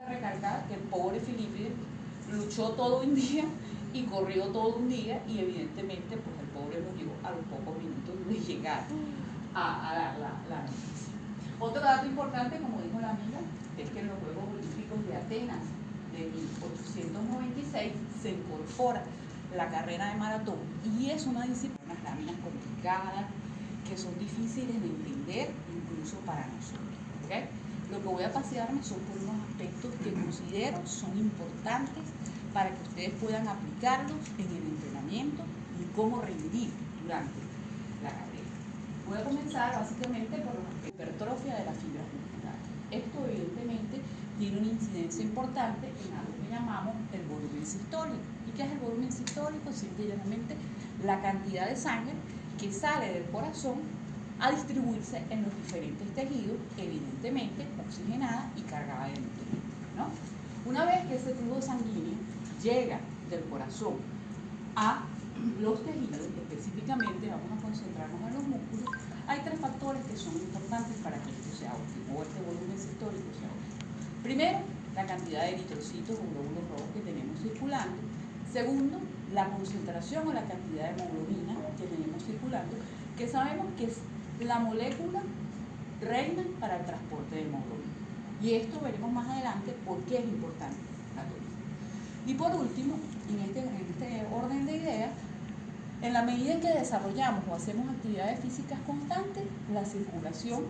Recalcar que el pobre Felipe luchó todo un día y corrió todo un día y evidentemente pues el pobre murió a los pocos minutos de llegar a dar la noticia. Otro dato importante, como dijo la amiga, es que en los Juegos Olímpicos de Atenas de 1896 se incorpora la carrera de maratón y es una disciplina, unas láminas complicadas que son difíciles de entender incluso para nosotros, ¿okay? Lo que voy a pasearme son por unos aspectos que considero son importantes para que ustedes puedan aplicarlos en el entrenamiento y cómo rendir durante la carrera. Voy a comenzar básicamente por la hipertrofia de las fibras musculares. Esto evidentemente tiene una incidencia importante en algo que llamamos el volumen sistólico. ¿Y qué es el volumen sistólico? Simple y llanamente la cantidad de sangre que sale del corazón a distribuirse en los diferentes tejidos, evidentemente oxigenada y cargada de nutrientes, ¿no? Una vez que ese flujo sanguíneo llega del corazón a los tejidos, específicamente vamos a concentrarnos en los músculos, hay tres factores que son importantes para que esto sea óptimo, o este volumen sistólico sea óptimo. Primero, la cantidad de eritrocitos o glóbulos rojos que tenemos circulando. Segundo, la concentración o la cantidad de hemoglobina que tenemos circulando, que sabemos que es la molécula reina para el transporte de hemoglobina. Y esto veremos más adelante por qué es importante la tolerancia. Y por último, en este orden de ideas, en la medida en que desarrollamos o hacemos actividades físicas constantes, la circulación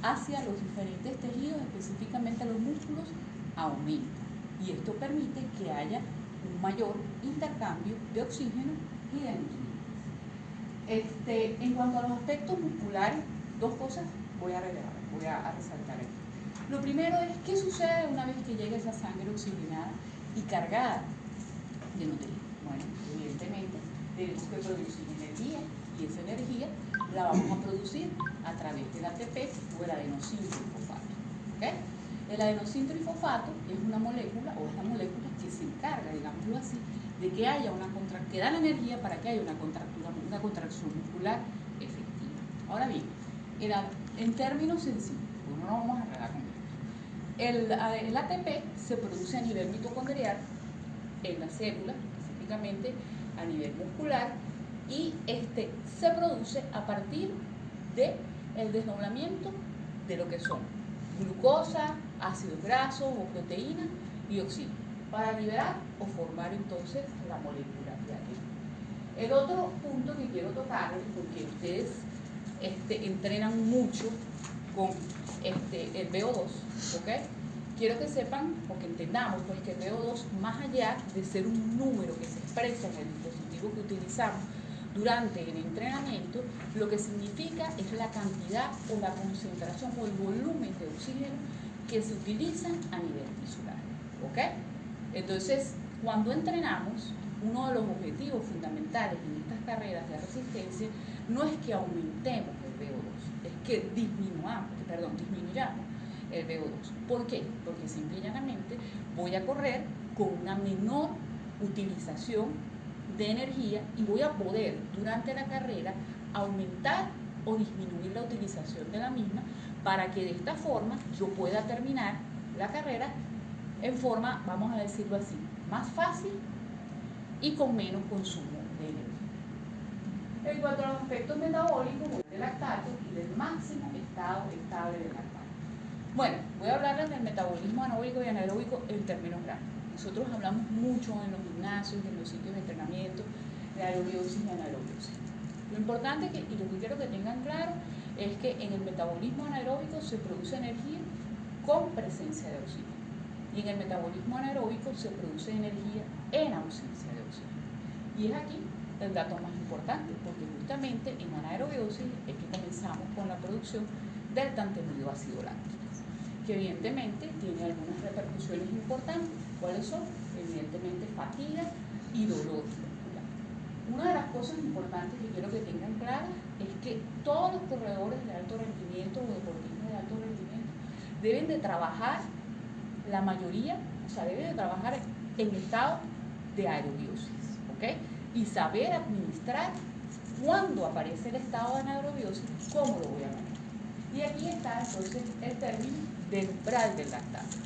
hacia los diferentes tejidos, específicamente los músculos, aumenta. Y esto permite que haya un mayor intercambio de oxígeno y de nutrientes. En cuanto a los aspectos musculares, dos cosas voy a resaltar aquí. Lo primero es qué sucede una vez que llega esa sangre oxigenada y cargada de nutrientes. Bueno, evidentemente tenemos que producir energía y esa energía la vamos a producir a través del ATP o el adenosíntrifosfato. ¿Okay? El adenosíntrifosfato es una molécula o es la molécula que se encarga, digámoslo así, de que haya que da la energía para que haya una contracción muscular efectiva. Ahora bien, en términos sencillos, no nos vamos a enredar con esto. El ATP se produce a nivel mitocondrial en la célula, específicamente a nivel muscular, y se produce a partir del desdoblamiento de lo que son glucosa, ácidos grasos o proteínas y oxígeno, para liberar o formar entonces la molécula de ATP. El otro punto que quiero tocar, porque ustedes entrenan mucho con el VO2, ¿ok? Quiero que sepan o que entendamos pues, que el VO2, más allá de ser un número que se expresa en el dispositivo que utilizamos durante el entrenamiento, lo que significa es la cantidad o la concentración o el volumen de oxígeno que se utilizan a nivel tisular, ¿ok? Entonces, cuando entrenamos, uno de los objetivos fundamentales en estas carreras de resistencia no es que aumentemos el VO2, es que disminuyamos el VO2. ¿Por qué? Porque simple y llanamente voy a correr con una menor utilización de energía y voy a poder durante la carrera aumentar o disminuir la utilización de la misma para que de esta forma yo pueda terminar la carrera en forma, vamos a decirlo así, más fácil y con menos consumo de energía. En cuanto a los aspectos metabólicos del lactato y del máximo estado estable del lactato. Bueno, voy a hablarles del metabolismo anaeróbico y anaeróbico en términos grandes. Nosotros hablamos mucho en los gimnasios, en los sitios de entrenamiento, de aerobiosis y anaerobiosis. Lo importante y lo que quiero que tengan claro es que en el metabolismo anaeróbico se produce energía con presencia de oxígeno. Y en el metabolismo anaeróbico se produce energía en ausencia de oxígeno. Y es aquí el dato más importante, porque justamente en anaerobiosis es que comenzamos con la producción del tan temido ácido láctico, que evidentemente tiene algunas repercusiones importantes. ¿Cuáles son? Evidentemente fatiga y dolor muscular. Una de las cosas importantes que quiero que tengan claras es que todos los corredores de alto rendimiento o deportistas de alto rendimiento deben de trabajar, la mayoría, deben de trabajar en estado de aerobiosis, ¿ok? Y saber administrar cuando aparece el estado de anaerobiosis, cómo lo voy a manejar. Y aquí está entonces el término del umbral del lactato.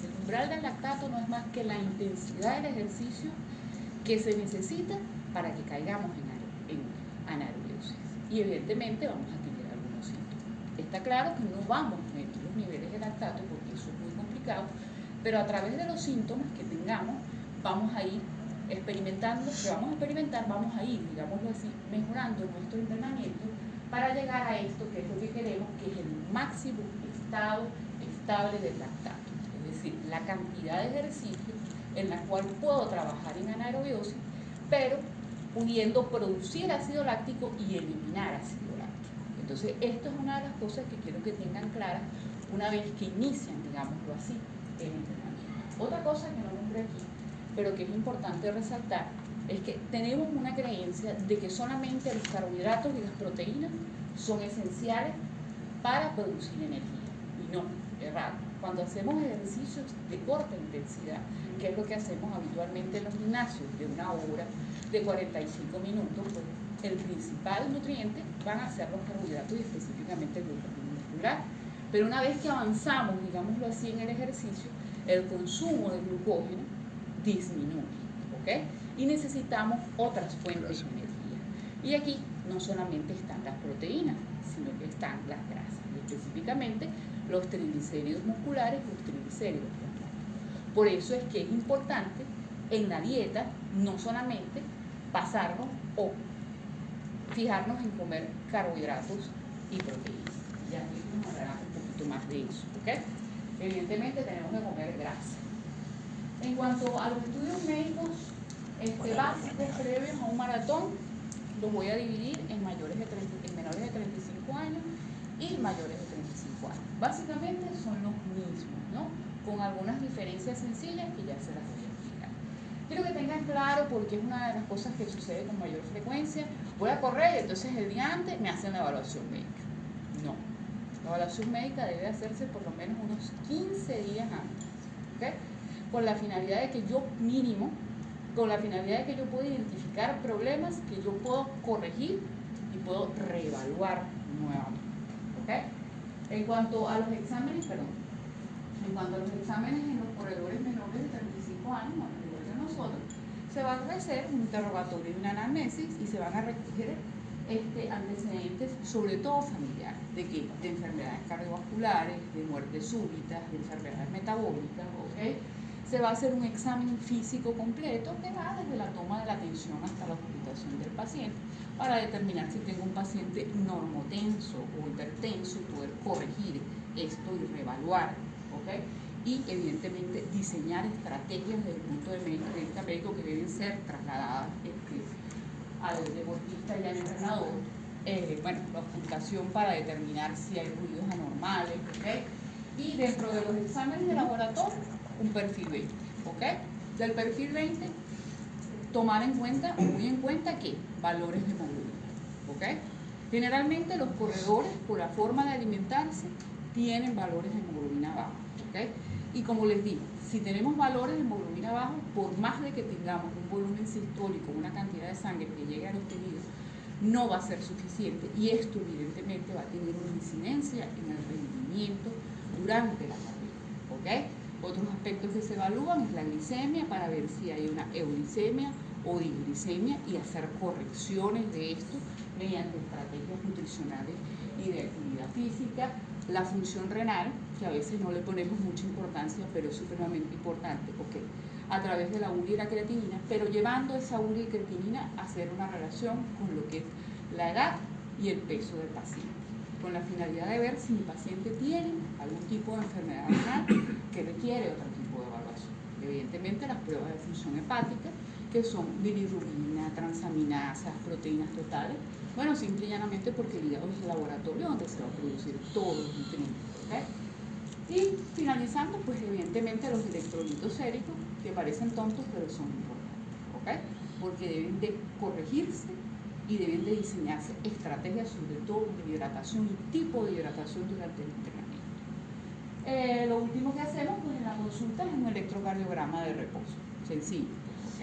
El umbral del lactato no es más que la intensidad del ejercicio que se necesita para que caigamos en anaerobiosis. Y evidentemente vamos a tener algunos síntomas. Está claro que no vamos a medir los niveles de lactato porque eso es muy complicado, pero a través de los síntomas que tengamos vamos a ir experimentando, vamos a ir, digámoslo así, mejorando nuestro entrenamiento para llegar a esto que es lo que queremos, que es el máximo estado estable del lactato, es decir, la cantidad de ejercicio en la cual puedo trabajar en anaerobiosis, pero pudiendo producir ácido láctico y eliminar ácido láctico. Entonces, esto es una de las cosas que quiero que tengan claras una vez que inician, digámoslo así, el entrenamiento. Otra cosa que no nombré aquí, pero que es importante resaltar, es que tenemos una creencia de que solamente los carbohidratos y las proteínas son esenciales para producir energía. Y no, errado. Cuando hacemos ejercicios de corta intensidad, que es lo que hacemos habitualmente en los gimnasios, de 1 hora, de 45 minutos, pues el principal nutriente van a ser los carbohidratos y específicamente el glucógeno muscular. Pero una vez que avanzamos, digámoslo así, en el ejercicio, el consumo de glucógeno disminuye, ¿ok? Y necesitamos otras fuentes de energía. Y aquí no solamente están las proteínas, sino que están las grasas, y específicamente los triglicéridos musculares y los triglicéridos plasmáticos. Por eso es que es importante en la dieta no solamente pasarnos o fijarnos en comer carbohidratos y proteínas. Y aquí nos hablarán un poquito más de eso, ¿ok? Evidentemente tenemos que comer grasa. En cuanto a los estudios médicos básicos previos a un maratón, los voy a dividir en menores de 35 años y mayores de 35 años. Básicamente son los mismos, ¿no? Con algunas diferencias sencillas que ya se las voy a explicar. Quiero que tengan claro, porque es una de las cosas que sucede con mayor frecuencia, voy a correr, entonces el día antes me hacen la evaluación médica. No, la evaluación médica debe hacerse por lo menos unos 15 días antes, ¿ok? Con la finalidad de que yo pueda identificar problemas que yo puedo corregir y puedo reevaluar nuevamente, ¿ok? En cuanto a los exámenes en los corredores menores de 35 años, igual que nosotros, se va a hacer un interrogatorio y una anamnesis y se van a recoger antecedentes, sobre todo familiares, de enfermedades cardiovasculares, de muertes súbitas, de enfermedades metabólicas, ¿ok? Se va a hacer un examen físico completo que va desde la toma de la tensión hasta la ocultación del paciente para determinar si tengo un paciente normotenso o hipertenso y poder corregir esto y reevaluar, ¿ok? Y evidentemente diseñar estrategias desde el punto de vista médico que deben ser trasladadas al deportista y al entrenador. La ocultación para determinar si hay ruidos anormales, ¿ok? Y dentro de los exámenes de laboratorio, un perfil 20, ¿ok? Del perfil 20, tomar en cuenta, o muy en cuenta, ¿qué? Valores de hemoglobina, ¿ok? Generalmente los corredores, por la forma de alimentarse, tienen valores de hemoglobina bajos, ¿ok? Y como les digo, si tenemos valores de hemoglobina bajos, por más de que tengamos un volumen sistólico, una cantidad de sangre que llegue a los tejidos, no va a ser suficiente y esto evidentemente va a tener una incidencia en el rendimiento durante la carrera, ¿ok? Otros aspectos que se evalúan es la glicemia para ver si hay una euglicemia o diglicemia y hacer correcciones de esto mediante estrategias nutricionales y de actividad física. La función renal, que a veces no le ponemos mucha importancia, pero es supremamente importante, ¿ok? A través de la urea y la creatinina, pero llevando esa urea y creatinina a hacer una relación con lo que es la edad y el peso del paciente, con la finalidad de ver si mi paciente tiene algún tipo de enfermedad renal que requiere otro tipo de evaluación. Evidentemente las pruebas de función hepática, que son bilirrubina, transaminasas, proteínas totales, bueno, simple y llanamente porque el hígado es el laboratorio donde se va a producir todos los nutrientes, ¿ok? Y finalizando, pues evidentemente los electrolitos séricos, que parecen tontos, pero son importantes, ¿ok? Porque deben de corregirse y deben de diseñarse estrategias, sobre todo de hidratación y tipo de hidratación durante el entrenamiento. Lo último que hacemos pues, en la consulta es un electrocardiograma de reposo, sencillo, ¿ok?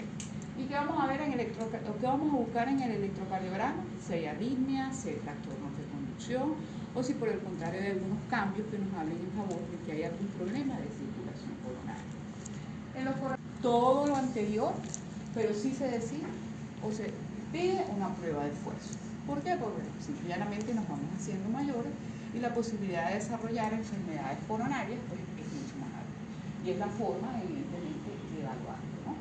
¿Y qué vamos a ver qué vamos a buscar en el electrocardiograma? Si hay arritmias, si hay trastornos de conducción o si por el contrario hay algunos cambios que nos hablen en favor de que hay algún problema de circulación coronaria. En los todo lo anterior, pero sí se decide o se pide una prueba de esfuerzo. ¿Por qué? Porque simplemente nos vamos haciendo mayores y la posibilidad de desarrollar enfermedades coronarias pues, es mucho más alta. Y es la forma, evidentemente, de evaluarlo, ¿no?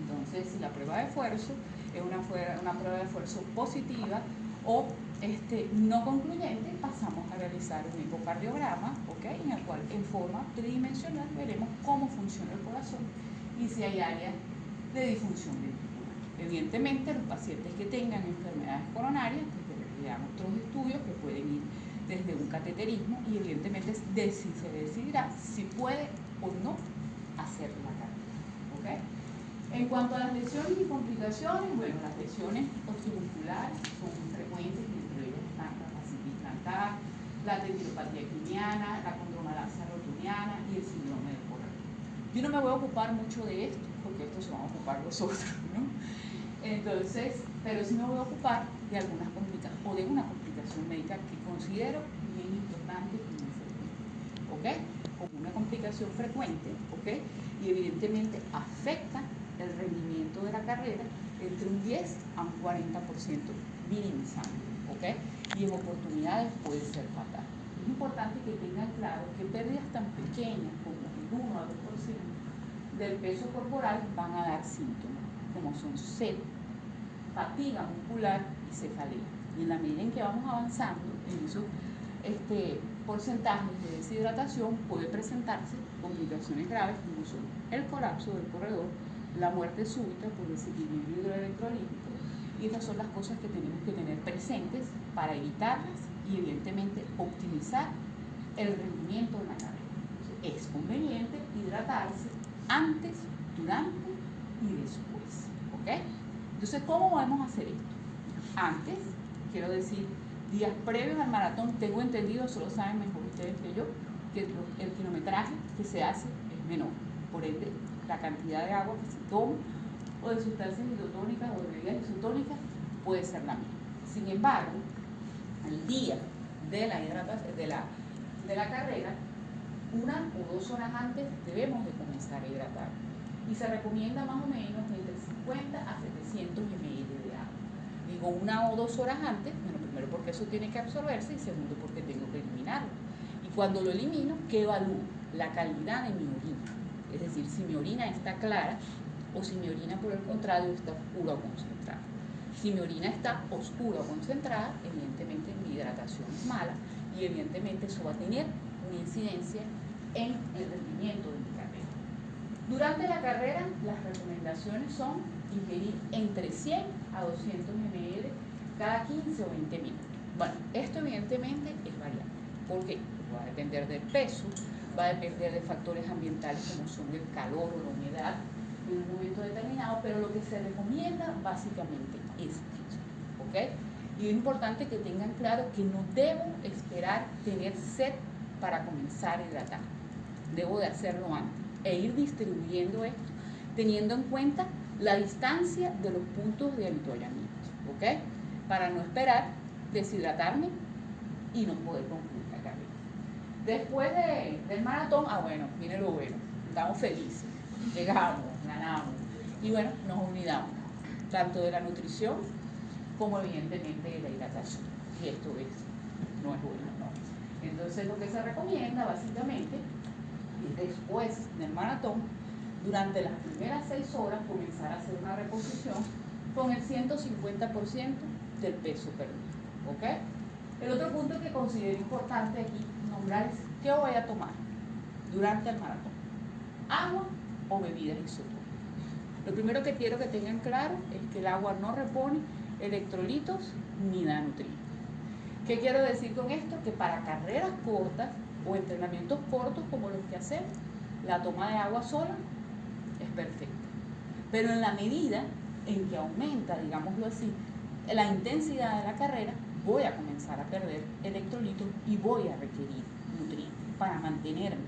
Entonces, si la prueba de esfuerzo es una prueba de esfuerzo positiva o no concluyente, pasamos a realizar un ecocardiograma, ¿okay? En el cual en forma tridimensional veremos cómo funciona el corazón y si hay áreas de disfunción ventricular. Evidentemente, los pacientes que tengan enfermedades coronarias, pues realizarán otros estudios que pueden ir desde un cateterismo y evidentemente se decidirá si puede o no hacer la carrera. ¿Okay? En cuanto a las lesiones y complicaciones, bueno, las lesiones osteomusculares son frecuentes, entre ellas están la fascitis plantar, la tendinopatía equiniana, la condromalacia rotuniana y el síndrome del corredor. Yo no me voy a ocupar mucho de esto, porque esto se van a ocupar los otros, ¿no? Entonces, pero sí me voy a ocupar de algunas complicaciones, o de una complicación médica que considero bien importante y muy frecuente, ¿ok? Como una complicación frecuente, ¿ok? Y evidentemente afecta el rendimiento de la carrera entre un 10 a un 40% minimizando, ¿ok? Y en oportunidades puede ser fatal. Es importante que tengan claro que pérdidas tan pequeñas como el 1 a 2% del peso corporal van a dar síntomas, como son sed, fatiga muscular y cefalea. Y en la medida en que vamos avanzando en esos porcentajes de deshidratación, puede presentarse complicaciones graves como son el colapso del corredor, la muerte súbita por desequilibrio hidroelectrolítico, y estas son las cosas que tenemos que tener presentes para evitarlas y evidentemente optimizar el rendimiento de la carrera. Es conveniente hidratarse antes, durante y después, ¿ok? Entonces, ¿cómo podemos hacer esto? Antes, quiero decir, días previos al maratón, tengo entendido, solo saben mejor ustedes que yo, que el kilometraje que se hace es menor, por ende, la cantidad de agua que se toma o de sustancias isotónicas o de bebidas isotónicas puede ser la misma. Sin embargo, al día de la hidratación, de la carrera, 1 o 2 horas antes debemos de comenzar a hidratar. Y se recomienda más o menos entre 50 a 700 ml de agua. Digo 1 o 2 horas antes, bueno, primero porque eso tiene que absorberse y segundo porque tengo que eliminarlo. Y cuando lo elimino, ¿qué evalúo? La calidad de mi orina. Es decir, si mi orina está clara o si mi orina por el contrario está oscura o concentrada. Si mi orina está oscura o concentrada, evidentemente mi hidratación es mala y evidentemente eso va a tener una incidencia en el rendimiento de mi carrera. Durante la carrera, las recomendaciones son ingerir entre 100 a 200 ml cada 15 o 20 minutos. Bueno, esto evidentemente es variable. ¿Por qué? Porque va a depender del peso, va a depender de factores ambientales como son el calor o la humedad en un momento determinado, pero lo que se recomienda básicamente es esto, ¿ok? Y es importante que tengan claro que no debo esperar tener sed para comenzar a hidratar. Debo de hacerlo antes e ir distribuyendo esto, teniendo en cuenta la distancia de los puntos de avituallamiento, ¿ok? Para no esperar deshidratarme y no poder concluir la carrera. Después del maratón, bueno, miren lo bueno, estamos felices, llegamos, ganamos y bueno, nos olvidamos tanto de la nutrición como evidentemente de la hidratación. Y esto no es bueno, ¿no? Entonces lo que se recomienda básicamente es después del maratón, durante las primeras 6 horas, comenzar a hacer una reposición con el 150% del peso perdido, ¿ok? El otro punto que considero importante aquí nombrar es ¿qué voy a tomar durante el maratón? ¿Agua o bebidas isotónicas? Lo primero que quiero que tengan claro es que el agua no repone electrolitos ni da nutrientes. ¿Qué quiero decir con esto? Que para carreras cortas o entrenamientos cortos como los que hacemos, la toma de agua sola es perfecta. Pero en la medida en que aumenta, digámoslo así, la intensidad de la carrera, voy a comenzar a perder electrolitos y voy a requerir nutrientes para mantenerme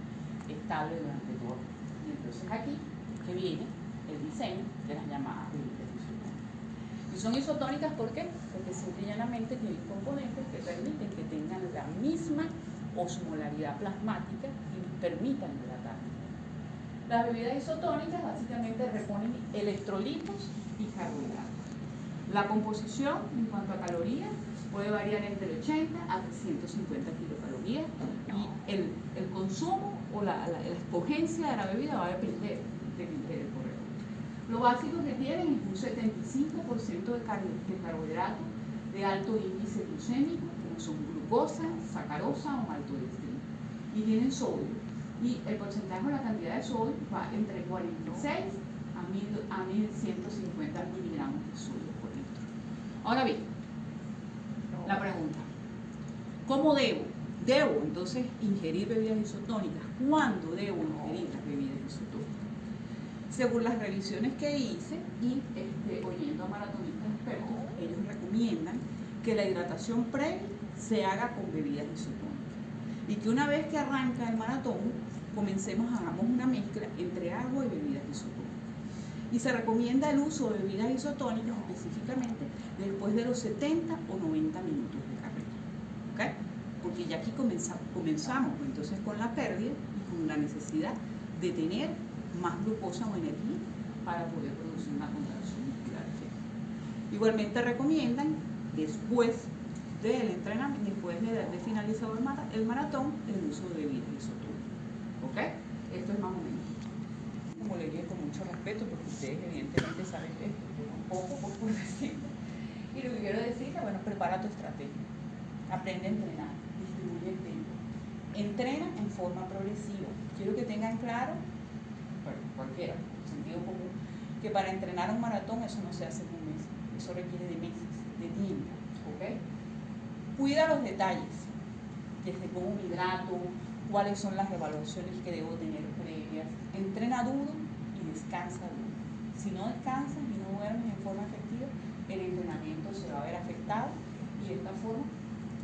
estable durante todo el día. Y entonces aquí es que viene el diseño de las llamadas bebidas isotónicas. Y son isotónicas, ¿por qué? Porque simple y llanamente tienen componentes que permiten que tengan la misma osmolaridad plasmática y permitan hidratar. Las bebidas isotónicas básicamente reponen electrolitos y carbohidratos. La composición en cuanto a calorías puede variar entre 80 a 350 kilocalorías y el consumo o la escogencia de la bebida va a depender del corredor. Lo básico que tienen es un 75% de carbohidratos de alto índice glucémico, como son glucosa, sacarosa o maltodextrina, y tienen sodio. Y el porcentaje o la cantidad de sodio va entre 46 a 1150 miligramos de sodio por litro. Ahora bien, la pregunta: ¿cómo debo entonces ingerir bebidas isotónicas? ¿Cuándo debo ingerir las bebidas isotónicas? Según las revisiones que hice y oyendo a maratonistas expertos, ellos recomiendan que la hidratación previa se haga con bebidas isotónicas y que una vez que arranca el maratón hagamos una mezcla entre agua y bebidas isotónicas. Y se recomienda el uso de bebidas isotónicas específicamente después de los 70 o 90 minutos de carrera, ¿ok? Porque ya aquí comenzamos entonces con la pérdida y con la necesidad de tener más glucosa o energía para poder producir una contracción muscular. Igualmente recomiendan después del entrenamiento, después de finalizado el maratón, el uso de bebidas isotónicas. ¿Ok? Esto es más o menos. Como le dije, con mucho respeto, porque ustedes evidentemente saben que es un poco por decirlo. Y lo que quiero decir es que, bueno, prepara tu estrategia. Aprende a entrenar, distribuye el tiempo. Entrena en forma progresiva. Quiero que tengan claro, bueno, cualquiera, sentido común, que para entrenar un maratón eso no se hace en un mes. Eso requiere de meses, de tiempo. ¿Ok? Cuida los detalles, desde cómo me hidrato, cuáles son las evaluaciones que debo tener previas. Entrena duro y descansa duro. Si no descansas y no duermes en forma efectiva, el entrenamiento se va a ver afectado y de esta forma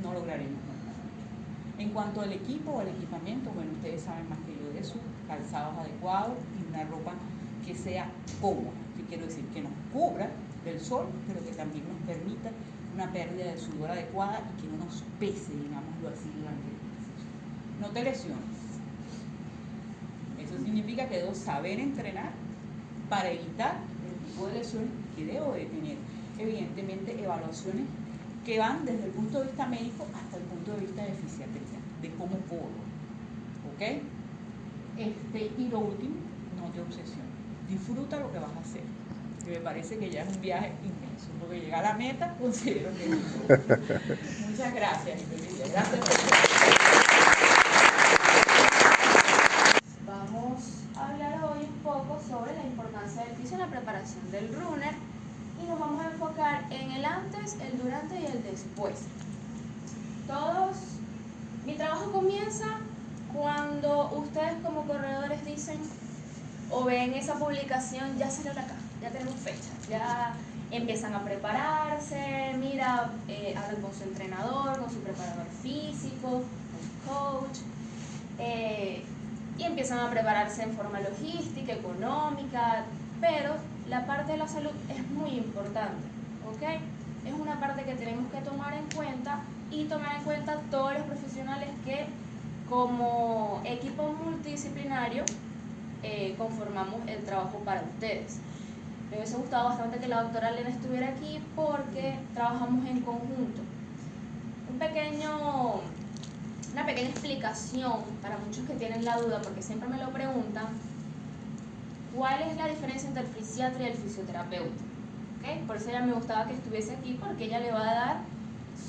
no lograremos nada. En cuanto al equipo o al equipamiento, bueno, ustedes saben más que yo de eso, calzados adecuados y una ropa que sea cómoda, que quiero decir que nos cubra del sol, pero que también nos permita una pérdida de sudor adecuada y que no nos pese, digámoslo así, durante el ejercicio. No te lesiones. Eso significa que debo saber entrenar para evitar el tipo de lesiones que debo de tener. Evidentemente, evaluaciones que van desde el punto de vista médico hasta el punto de vista de fisiatría, de cómo corro. ¿Ok? Y lo último, no te obsesiones. Disfruta lo que vas a hacer. Que me parece que ya es un viaje inmenso. Porque llegar a la meta, considero que es muchas gracias, Emilia. Gracias por Vamos a hablar hoy un poco sobre la importancia del fisio en la preparación del runner y nos vamos a enfocar en el antes, el durante y el después. Mi trabajo comienza cuando ustedes como corredores dicen o ven esa publicación, ya salió la caja, ya tenemos fecha, ya empiezan a prepararse, hablan con su entrenador, con su preparador físico, con su coach, y empiezan a prepararse en forma logística, económica, pero la parte de la salud es muy importante, ¿ok? Es una parte que tenemos que tomar en cuenta y tomar en cuenta todos los profesionales que como equipo multidisciplinario conformamos el trabajo para ustedes. Me hubiese gustado bastante que la doctora Elena estuviera aquí porque trabajamos en conjunto. Una pequeña explicación para muchos que tienen la duda, porque siempre me lo preguntan: ¿cuál es la diferencia entre el fisiatra y el fisioterapeuta? ¿Okay? Por eso ella me gustaba que estuviese aquí, porque ella le va a dar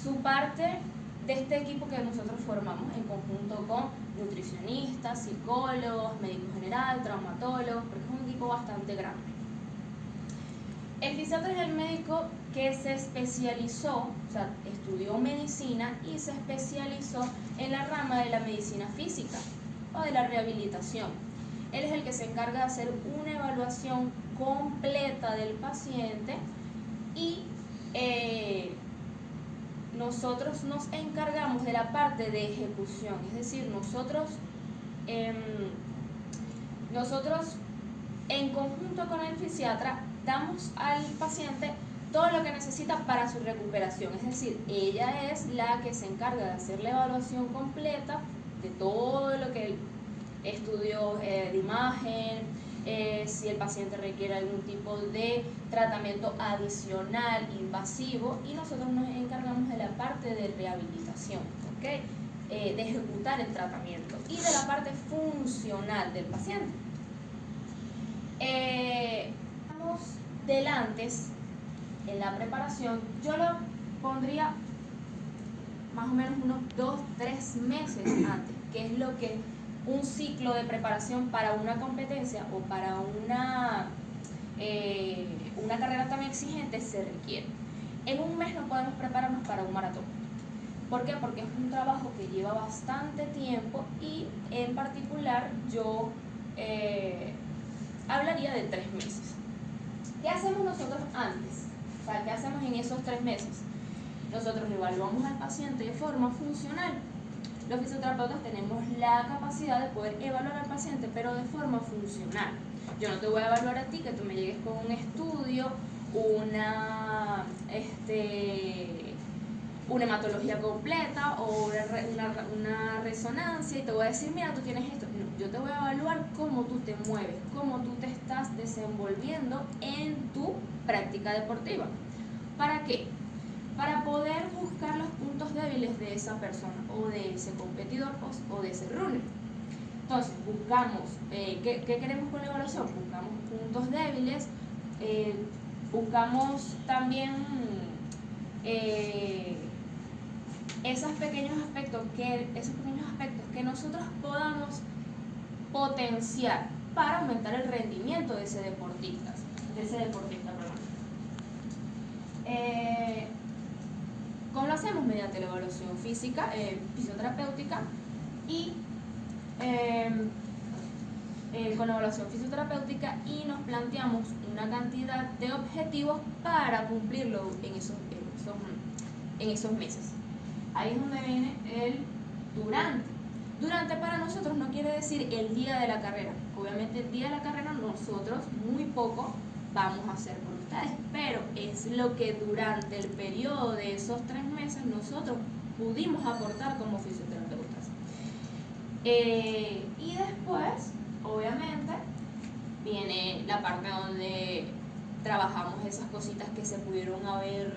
su parte de este equipo que nosotros formamos en conjunto con nutricionistas, psicólogos, médicos general, traumatólogos, porque es un equipo bastante grande. El fisiatra es el médico que se especializó, o sea, estudió medicina y se especializó en la rama de la medicina física o de la rehabilitación. Él es el que se encarga de hacer una evaluación completa del paciente y nosotros nos encargamos de la parte de ejecución, es decir, nosotros en conjunto con el fisiatra damos al paciente todo lo que necesita para su recuperación. Es decir, ella es la que se encarga de hacer la evaluación completa de todo lo que estudios de imagen, si el paciente requiere algún tipo de tratamiento adicional invasivo, y nosotros nos encargamos de la parte de rehabilitación, ¿ok? De ejecutar el tratamiento y de la parte funcional del paciente. Vamos delante en la preparación, yo lo pondría más o menos unos 2-3 meses antes, que es lo que un ciclo de preparación para una competencia o para una carrera tan exigente se requiere. En un mes no podemos prepararnos para un maratón. ¿Por qué? Porque es un trabajo que lleva bastante tiempo, y en particular yo hablaría de 3 meses. ¿Qué hacemos nosotros antes? O sea, ¿qué hacemos en esos 3 meses? Nosotros evaluamos al paciente de forma funcional. Los fisioterapeutas tenemos la capacidad de poder evaluar al paciente, pero de forma funcional. Yo no te voy a evaluar a ti que tú me llegues con un estudio, una hematología completa o una resonancia, y te voy a decir, mira, tú tienes esto. No, yo te voy a evaluar cómo tú te mueves, cómo tú te estás desenvolviendo en tu práctica deportiva. ¿Para qué? Para poder buscar los puntos débiles de esa persona o de ese competidor o de ese runner. Entonces, buscamos, ¿qué queremos con la evaluación? Buscamos puntos débiles, buscamos también esos pequeños aspectos que nosotros podamos potenciar para aumentar el rendimiento de ese deportista, perdón. ¿Cómo lo hacemos? Mediante la evaluación física, fisioterapéutica, y con la evaluación fisioterapéutica, y nos planteamos una cantidad de objetivos para cumplirlo en esos meses. Ahí es donde viene el durante. Durante para nosotros no quiere decir el día de la carrera. Obviamente el día de la carrera nosotros muy poco vamos a hacer por ustedes, pero es lo que durante el periodo de esos 3 meses nosotros pudimos aportar como fisioterapeutas. Y después, obviamente, viene la parte donde trabajamos esas cositas que se pudieron haber,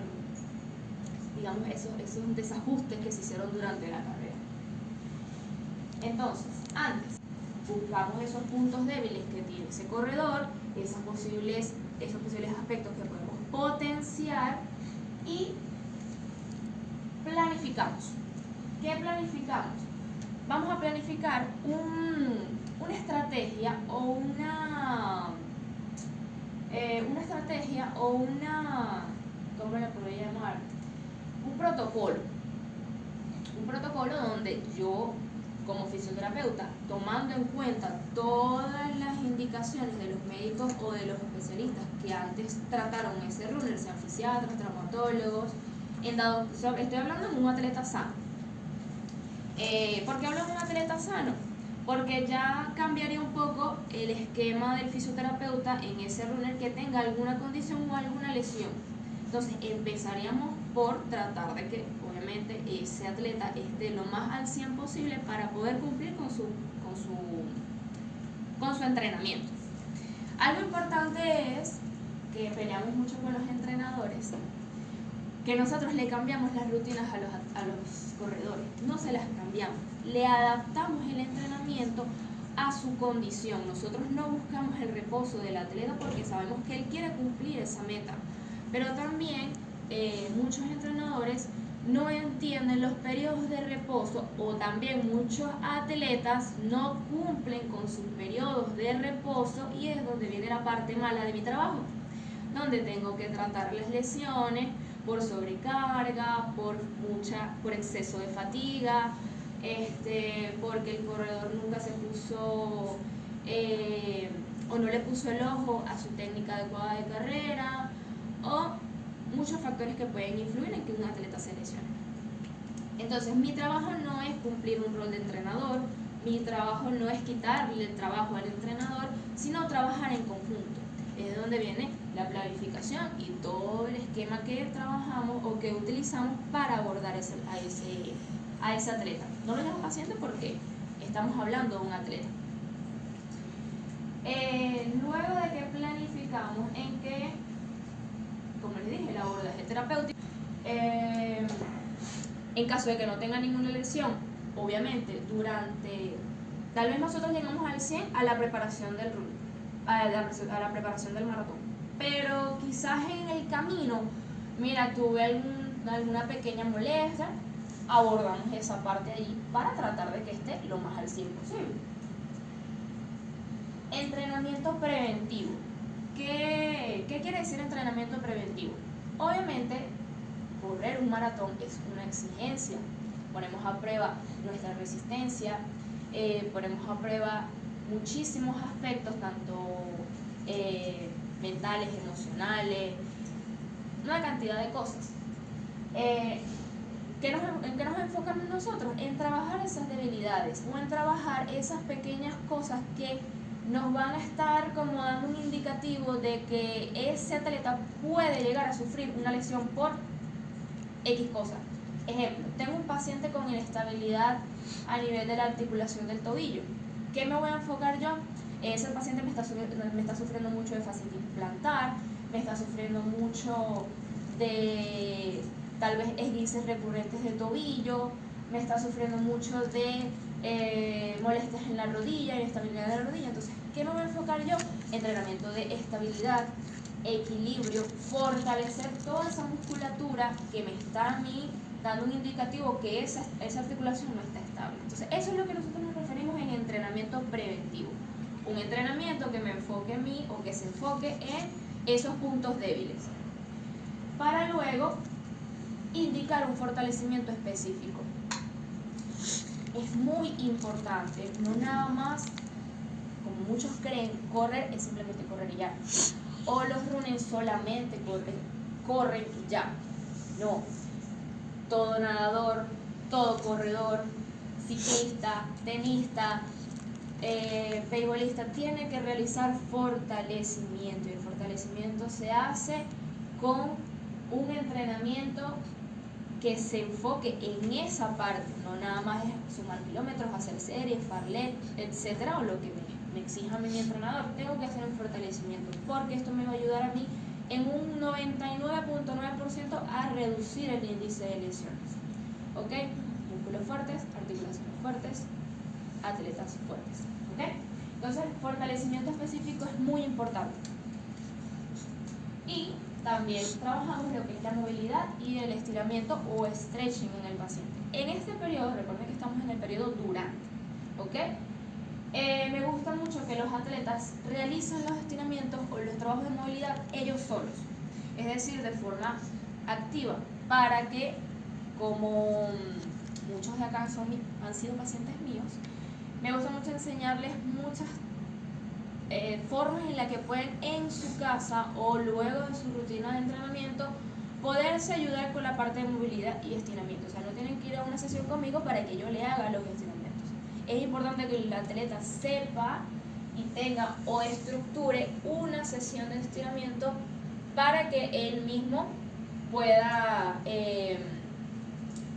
digamos, esos desajustes que se hicieron durante la carrera. Entonces, antes buscamos esos puntos débiles que tiene ese corredor, esos posibles aspectos que podemos potenciar, y planificamos. ¿Qué planificamos? Vamos a planificar una estrategia o ¿cómo le podría llamar? Un protocolo donde yo, como fisioterapeuta, tomando en cuenta todas las indicaciones de los médicos o de los especialistas que antes trataron ese runner, sean fisiatras, traumatólogos, estoy hablando de un atleta sano. ¿Por qué hablo de un atleta sano? Porque ya cambiaría un poco el esquema del fisioterapeuta en ese runner que tenga alguna condición o alguna lesión. Entonces empezaríamos por tratar de que obviamente ese atleta esté lo más al 100 posible para poder cumplir con su entrenamiento. Algo importante es que peleamos mucho con los entrenadores, que nosotros le cambiamos las rutinas a los corredores. No se las cambiamos, le adaptamos el entrenamiento a su condición. Nosotros no buscamos el reposo del atleta porque sabemos que él quiere cumplir esa meta, pero también muchos entrenadores no entienden los periodos de reposo, o también muchos atletas no cumplen con sus periodos de reposo, y es donde viene la parte mala de mi trabajo, donde tengo que tratar las lesiones por sobrecarga, por exceso de fatiga, porque el corredor nunca se puso o no le puso el ojo a su técnica adecuada de carrera, o muchos factores que pueden influir en que un atleta se lesione. Entonces, mi trabajo no es cumplir un rol de entrenador, mi trabajo no es quitarle el trabajo al entrenador, sino trabajar en conjunto. es de donde viene la planificación y todo el esquema que trabajamos o que utilizamos para abordar a ese atleta. No lo llamo paciente porque estamos hablando de un atleta. Luego de que planificamos en que, como les dije, el abordaje terapéutico, en caso de que no tenga ninguna lesión, obviamente tal vez nosotros llegamos al 100 a la preparación del la preparación del maratón, pero quizás en el camino, mira, tuve alguna pequeña molestia, abordamos esa parte allí para tratar de que esté lo más al 100 posible. Entrenamiento preventivo. ¿Qué quiere decir entrenamiento preventivo? Obviamente, correr un maratón es una exigencia. Ponemos a prueba nuestra resistencia, ponemos a prueba muchísimos aspectos, tanto mentales, emocionales, una cantidad de cosas. ¿En qué nos enfocamos nosotros? En trabajar esas debilidades o en trabajar esas pequeñas cosas que nos van a estar como dando un indicativo de que ese atleta puede llegar a sufrir una lesión por X cosa. Ejemplo, tengo un paciente con inestabilidad a nivel de la articulación del tobillo. ¿Qué me voy a enfocar yo? Ese paciente me está sufriendo mucho de fascitis plantar, me está sufriendo mucho de tal vez esguinces recurrentes de tobillo, me está sufriendo mucho de molestias en la rodilla, inestabilidad de la rodilla. Entonces, ¿qué me voy a enfocar yo? Entrenamiento de estabilidad, equilibrio, fortalecer toda esa musculatura que me está a mí dando un indicativo que esa articulación no está estable. Entonces, eso es lo que nosotros nos referimos en entrenamiento preventivo. Un entrenamiento que me enfoque en mí o que se enfoque en esos puntos débiles, para luego indicar un fortalecimiento específico. Es muy importante, no nada más, como muchos creen, correr es simplemente correr y ya. O los runners solamente corren y ya. No. Todo nadador, todo corredor, ciclista, tenista, beisbolista tiene que realizar fortalecimiento, y el fortalecimiento se hace con un entrenamiento que se enfoque en esa parte, no nada más es sumar kilómetros, hacer series, farlet, etcétera, o lo que me exija mi entrenador. Tengo que hacer un fortalecimiento porque esto me va a ayudar a mí en un 99.9% a reducir el índice de lesiones. ¿Ok? Músculos fuertes, articulaciones fuertes, atletas fuertes. ¿Ok? Entonces, fortalecimiento específico es muy importante. Y también trabajamos lo que es la movilidad y el estiramiento o stretching en el paciente. En este periodo, recuerden que estamos en el periodo durante. ¿Ok? Me gusta mucho que los atletas realicen los estiramientos o los trabajos de movilidad ellos solos, es decir, de forma activa, para que, como muchos de acá han sido pacientes míos, me gusta mucho enseñarles muchas formas en las que pueden en su casa o luego de su rutina de entrenamiento poderse ayudar con la parte de movilidad y estiramiento. O sea, no tienen que ir a una sesión conmigo para que yo le haga los estiramientos. Es importante que el atleta sepa y tenga o estructure una sesión de estiramiento para que él mismo pueda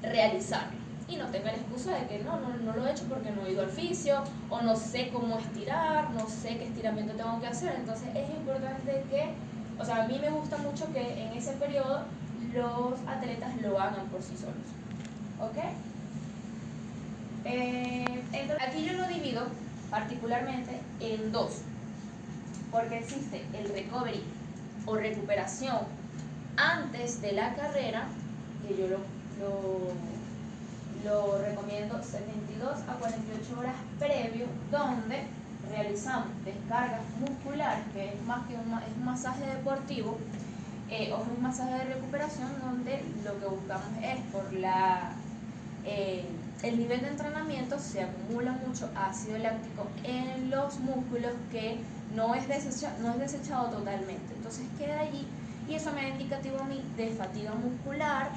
realizarlo y no tenga la excusa de que no lo he hecho porque no he ido al fisio o no sé cómo estirar, no sé qué estiramiento tengo que hacer. Entonces es importante que, o sea, a mí me gusta mucho que en ese periodo los atletas lo hagan por sí solos. ¿Ok? Aquí yo lo divido particularmente en dos, porque existe el recovery o recuperación antes de la carrera, que yo lo recomiendo 72 a 48 horas previo, donde realizamos descargas musculares, que es más que es un masaje deportivo, o un masaje de recuperación, donde lo que buscamos es por el nivel de entrenamiento se acumula mucho ácido láctico en los músculos que no es desechado totalmente, entonces queda allí y eso me da indicativo a mí de fatiga muscular,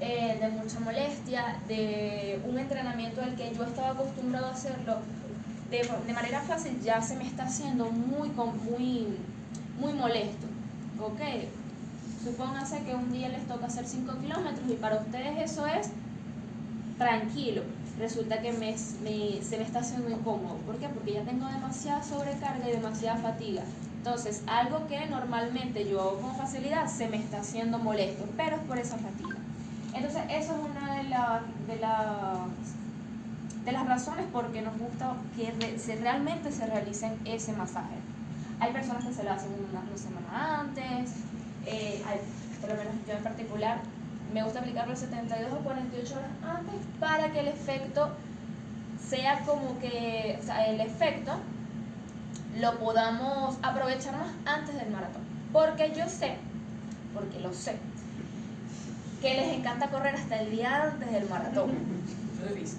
de mucha molestia, de un entrenamiento del que yo estaba acostumbrado a hacerlo de manera fácil, ya se me está haciendo muy muy molesto. Ok, supónganse que un día les toca hacer 5 kilómetros y para ustedes eso es tranquilo. Resulta que se me está haciendo incómodo. ¿Por qué? Porque ya tengo demasiada sobrecarga y demasiada fatiga. Entonces, algo que normalmente yo hago con facilidad se me está haciendo molesto, pero es por esa fatiga. Entonces, eso es una de las razones por qué nos gusta que realmente se realicen ese masaje. Hay personas que se lo hacen una semana antes, por lo menos yo en particular, me gusta aplicarlo 72 o 48 horas antes para que el efecto sea como que, o sea, el efecto lo podamos aprovechar más antes del maratón. Porque yo sé, porque lo sé, que les encanta correr hasta el día antes del maratón. Lo he visto.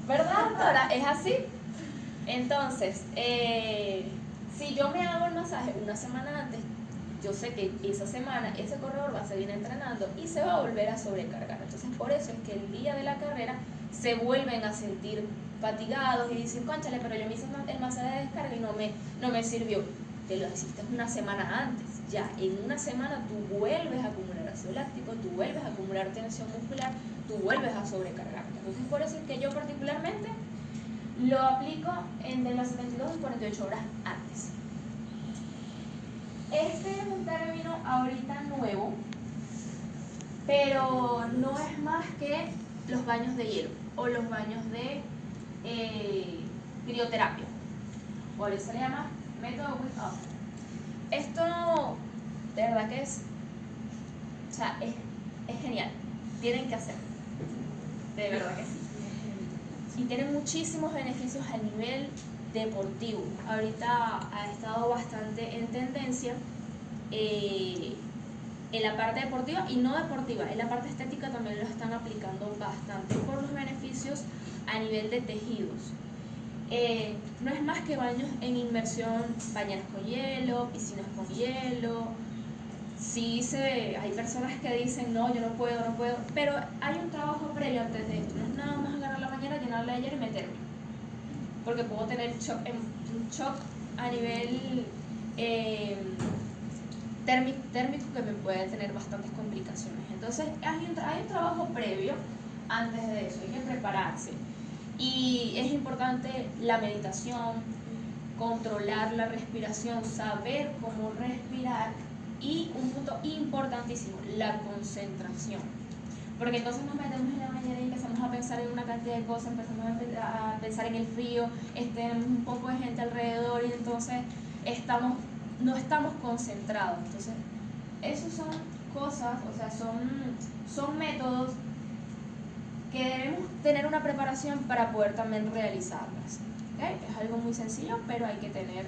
¿Verdad, doctora? Es así. Entonces, si yo me hago el masaje una semana antes, yo sé que esa semana ese corredor va a seguir entrenando y se va a volver a sobrecargar. Entonces, por eso es que el día de la carrera se vuelven a sentir fatigados y dicen, cónchale, pero yo me hice el masaje de descarga y no me sirvió. Te lo hiciste una semana antes. Ya en una semana tú vuelves a acumular ácido láctico, tú vuelves a acumular tensión muscular, tú vuelves a sobrecargarte. Entonces, por eso es que yo particularmente lo aplico de las 72 y 48 horas antes. Este es un término ahorita nuevo, pero no es más que los baños de hielo o los baños de crioterapia. Por eso se llama método Wim Hof. Esto, de verdad que es genial. Tienen que hacerlo. De verdad que sí. Y tiene muchísimos beneficios a nivel deportivo. Ahorita ha estado bastante en tendencia en la parte deportiva y no deportiva. En la parte estética también lo están aplicando bastante por los beneficios a nivel de tejidos. No es más que baños en inmersión, bañeras con hielo, piscinas con hielo. Sí, hay personas que dicen, no, yo no puedo, pero hay un trabajo previo antes de esto. No es nada más agarrar la bañera, llenarla de hielo y meterme. Porque puedo tener un shock a nivel térmico que me puede tener bastantes complicaciones. Entonces, hay un trabajo previo antes de eso, hay que prepararse. Y es importante la meditación, controlar la respiración, saber cómo respirar y un punto importantísimo, la concentración. Porque entonces nos metemos en la bañera y empezamos a pensar en una cantidad de cosas, empezamos a pensar en el frío, tenemos un poco de gente alrededor y entonces no estamos concentrados. Entonces, esas son cosas, o sea, son métodos que debemos tener una preparación para poder también realizarlas. ¿Okay? Es algo muy sencillo, pero hay que tener.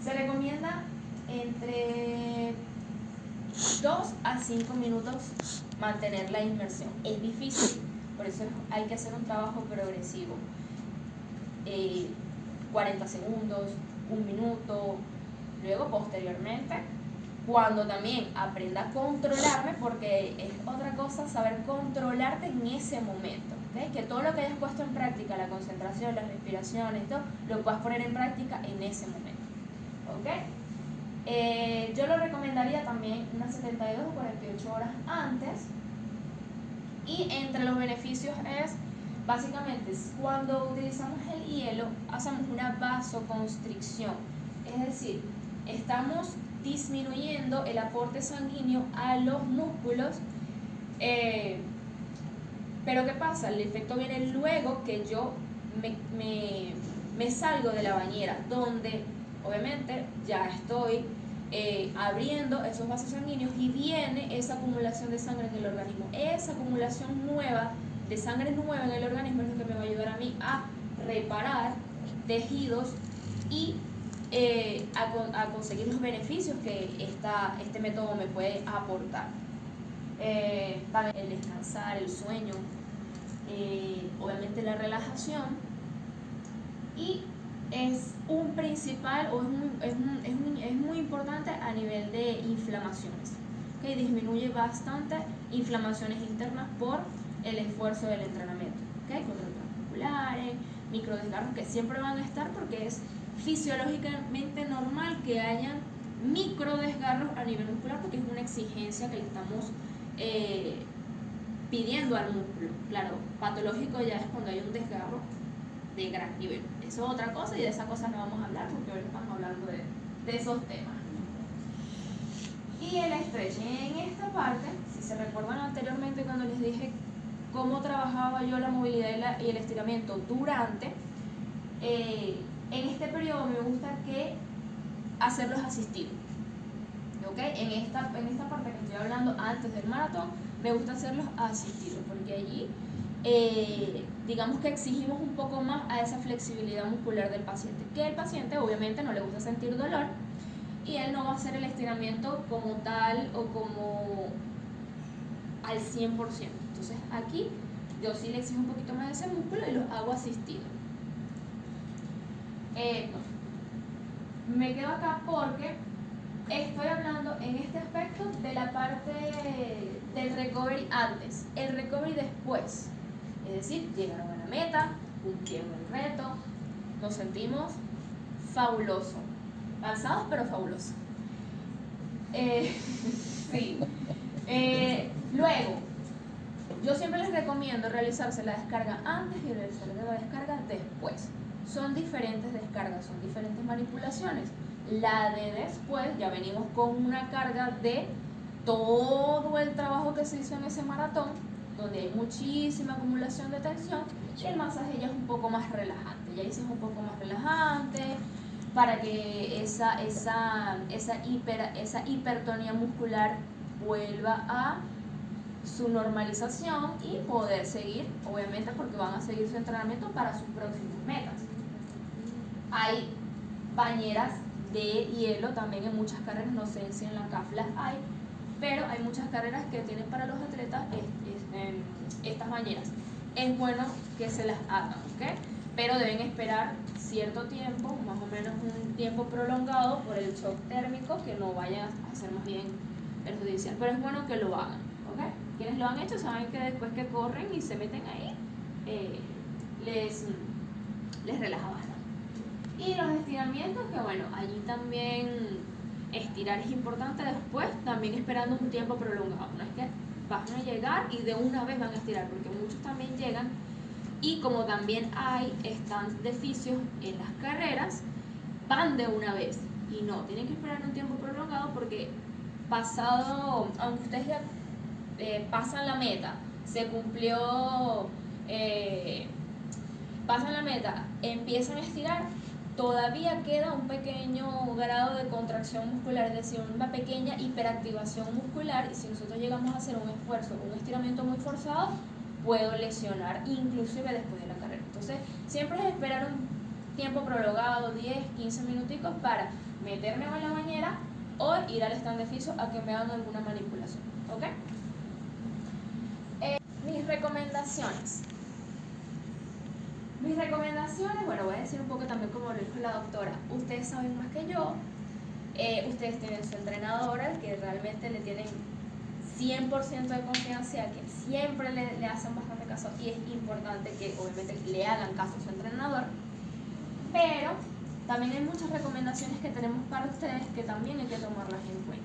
Se recomienda entre 2 a 5 minutos mantener la inmersión. Es difícil, por eso hay que hacer un trabajo progresivo. 40 segundos, 1 minuto, luego posteriormente, cuando también aprenda a controlarme, porque es otra cosa saber controlarte en ese momento, ¿okay? Que todo lo que hayas puesto en práctica, la concentración, las respiraciones, todo, lo puedas poner en práctica en ese momento, ¿ok? Yo lo recomendaría también unas 72 o 48 horas antes, y entre los beneficios es, básicamente, cuando utilizamos el hielo, hacemos una vasoconstricción, es decir, estamos disminuyendo el aporte sanguíneo a los músculos, pero ¿qué pasa? El efecto viene luego que yo me salgo de la bañera, donde obviamente ya estoy abriendo esos vasos sanguíneos y viene esa acumulación de sangre en el organismo. Esa acumulación nueva de sangre nueva en el organismo es lo que me va a ayudar a mí a reparar tejidos y a conseguir los beneficios que este método me puede aportar. También el descansar, el sueño, obviamente la relajación, y es un principal o es muy importante a nivel de inflamaciones, que disminuye bastante inflamaciones internas por el esfuerzo del entrenamiento, contracturas musculares, microdesgarros que siempre van a estar porque es fisiológicamente normal que hayan micro desgarros a nivel muscular porque es una exigencia que le estamos pidiendo al músculo. Claro, patológico ya es cuando hay un desgarro de gran nivel. Eso es otra cosa y de esa cosa no vamos a hablar porque hoy estamos hablando de esos temas. Y el stretching en esta parte, si se recuerdan anteriormente cuando les dije cómo trabajaba yo la movilidad y el estiramiento durante, en este periodo me gusta que hacerlos asistidos. ¿Ok? En esta parte que estoy hablando antes del maratón, me gusta hacerlos asistidos porque allí digamos que exigimos un poco más a esa flexibilidad muscular del paciente, que el paciente obviamente no le gusta sentir dolor y él no va a hacer el estiramiento como tal o como al 100%. Entonces aquí yo sí le exijo un poquito más de ese músculo y los hago asistidos. Me quedo acá porque estoy hablando en este aspecto de la parte del recovery antes, el recovery después. Es decir, llegaron a la meta, cumplieron el reto, nos sentimos fabuloso. Cansados pero fabulosos. Sí. Luego, yo siempre les recomiendo realizarse la descarga antes y realizar la descarga después. Son diferentes descargas, son diferentes manipulaciones. La de después, ya venimos con una carga de todo el trabajo que se hizo en ese maratón, donde hay muchísima acumulación de tensión, y el masaje ya es un poco más relajante. Ya hicimos un poco más relajante para que esa hipertonía muscular vuelva a su normalización y poder seguir, obviamente porque van a seguir su entrenamiento para sus próximas metas. Hay bañeras de hielo también en muchas carreras, no sé si en la CAF las hay, pero hay muchas carreras que tienen para los atletas estas bañeras. Es bueno que se las hagan, ¿ok? Pero deben esperar cierto tiempo, más o menos un tiempo prolongado por el shock térmico, que no vaya a ser más bien perjudicial, pero es bueno que lo hagan, ¿ok? Quienes lo han hecho saben que después que corren y se meten ahí, les relaja bastante. Y los estiramientos, que bueno, allí también estirar es importante después, también esperando un tiempo prolongado. No es que van a llegar y de una vez van a estirar, porque muchos también llegan y como también hay stands de fisios en las carreras, van de una vez y no, tienen que esperar un tiempo prolongado porque pasado, aunque ustedes ya pasan la meta, se cumplió, pasan la meta, empiezan a estirar, todavía queda un pequeño grado de contracción muscular, es decir, una pequeña hiperactivación muscular, y si nosotros llegamos a hacer un esfuerzo, un estiramiento muy forzado, puedo lesionar inclusive después de la carrera. Entonces, siempre es esperar un tiempo prolongado, 10, 15 minuticos, para meterme en la bañera o ir al stand de fisio a que me hagan alguna manipulación, ¿ok? Mis recomendaciones. Mis recomendaciones, bueno, voy a decir un poco también como lo dijo la doctora. Ustedes saben más que yo, ustedes tienen su entrenadora, que realmente le tienen 100% de confianza, a quien siempre le hacen bastante caso, y es importante que obviamente le hagan caso a su entrenador, pero también hay muchas recomendaciones que tenemos para ustedes que también hay que tomarlas en cuenta.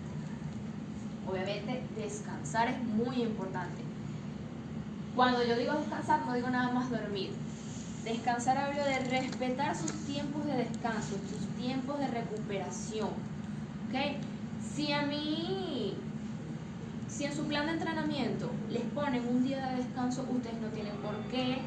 Obviamente descansar es muy importante. Cuando yo digo descansar, no digo nada más dormir. Descansar hablo de respetar sus tiempos de descanso, sus tiempos de recuperación, ¿ok? Si en su plan de entrenamiento les ponen un día de descanso, ustedes no tienen por qué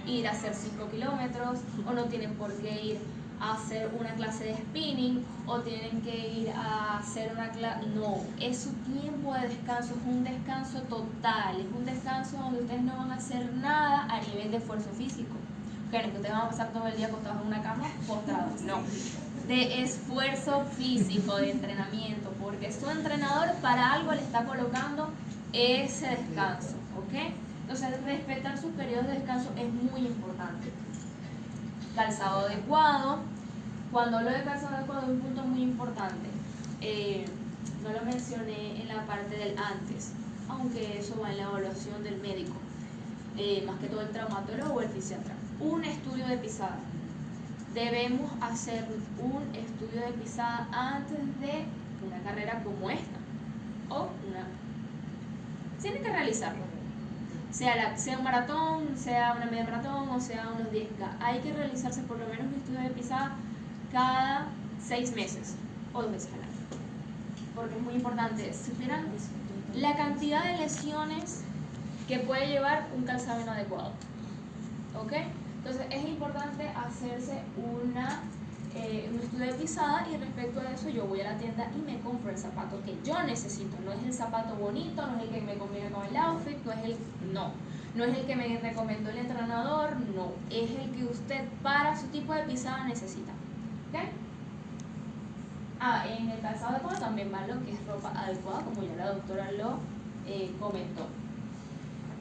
ir a hacer 5 kilómetros, o no tienen por qué ir a hacer una clase de spinning, o tienen que ir a hacer una clase. No, es su tiempo de descanso, es un descanso total, es un descanso donde ustedes no van a hacer nada a nivel de esfuerzo físico. Que ustedes van a pasar todo el día acostados en una cama, postrados. No, de esfuerzo físico, de entrenamiento, porque su entrenador para algo le está colocando ese descanso, ¿ok? Entonces, respetar sus periodos de descanso es muy importante. Calzado adecuado. Cuando hablo de calzado adecuado es un punto muy importante. No lo mencioné en la parte del antes, aunque eso va en la evaluación del médico, más que todo el traumatólogo o el fisiatra. Un estudio de pisada. Debemos hacer un estudio de pisada antes de una carrera como esta, o tienen que realizarlo, sea un maratón, sea una media maratón o sea unos 10K, hay que realizarse por lo menos un estudio de pisada cada 6 meses o 2 veces al año, porque es muy importante. Supieran la cantidad de lesiones que puede llevar un calzado inadecuado, ¿ok? Entonces es importante hacerse un estudio de pisada, y respecto a eso yo voy a la tienda y me compro el zapato que yo necesito. No es el zapato bonito, no es el que me combina con el outfit, no es el que me recomendó el entrenador, no, es el que usted para su tipo de pisada necesita, ¿ok? En el calzado adecuado también va lo que es ropa adecuada, como ya la doctora lo comentó.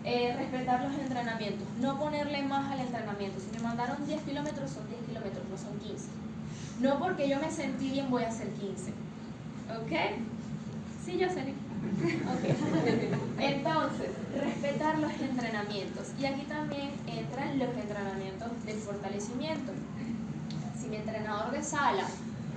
Respetar los entrenamientos, no ponerle más al entrenamiento. Si me mandaron 10 kilómetros, son 10 kilómetros, no son 15. No porque yo me sentí bien voy a hacer 15. ¿Ok? Sí, yo sé. Okay. Entonces, respetar los entrenamientos. Y aquí también entran los entrenamientos de fortalecimiento. Si mi entrenador de sala,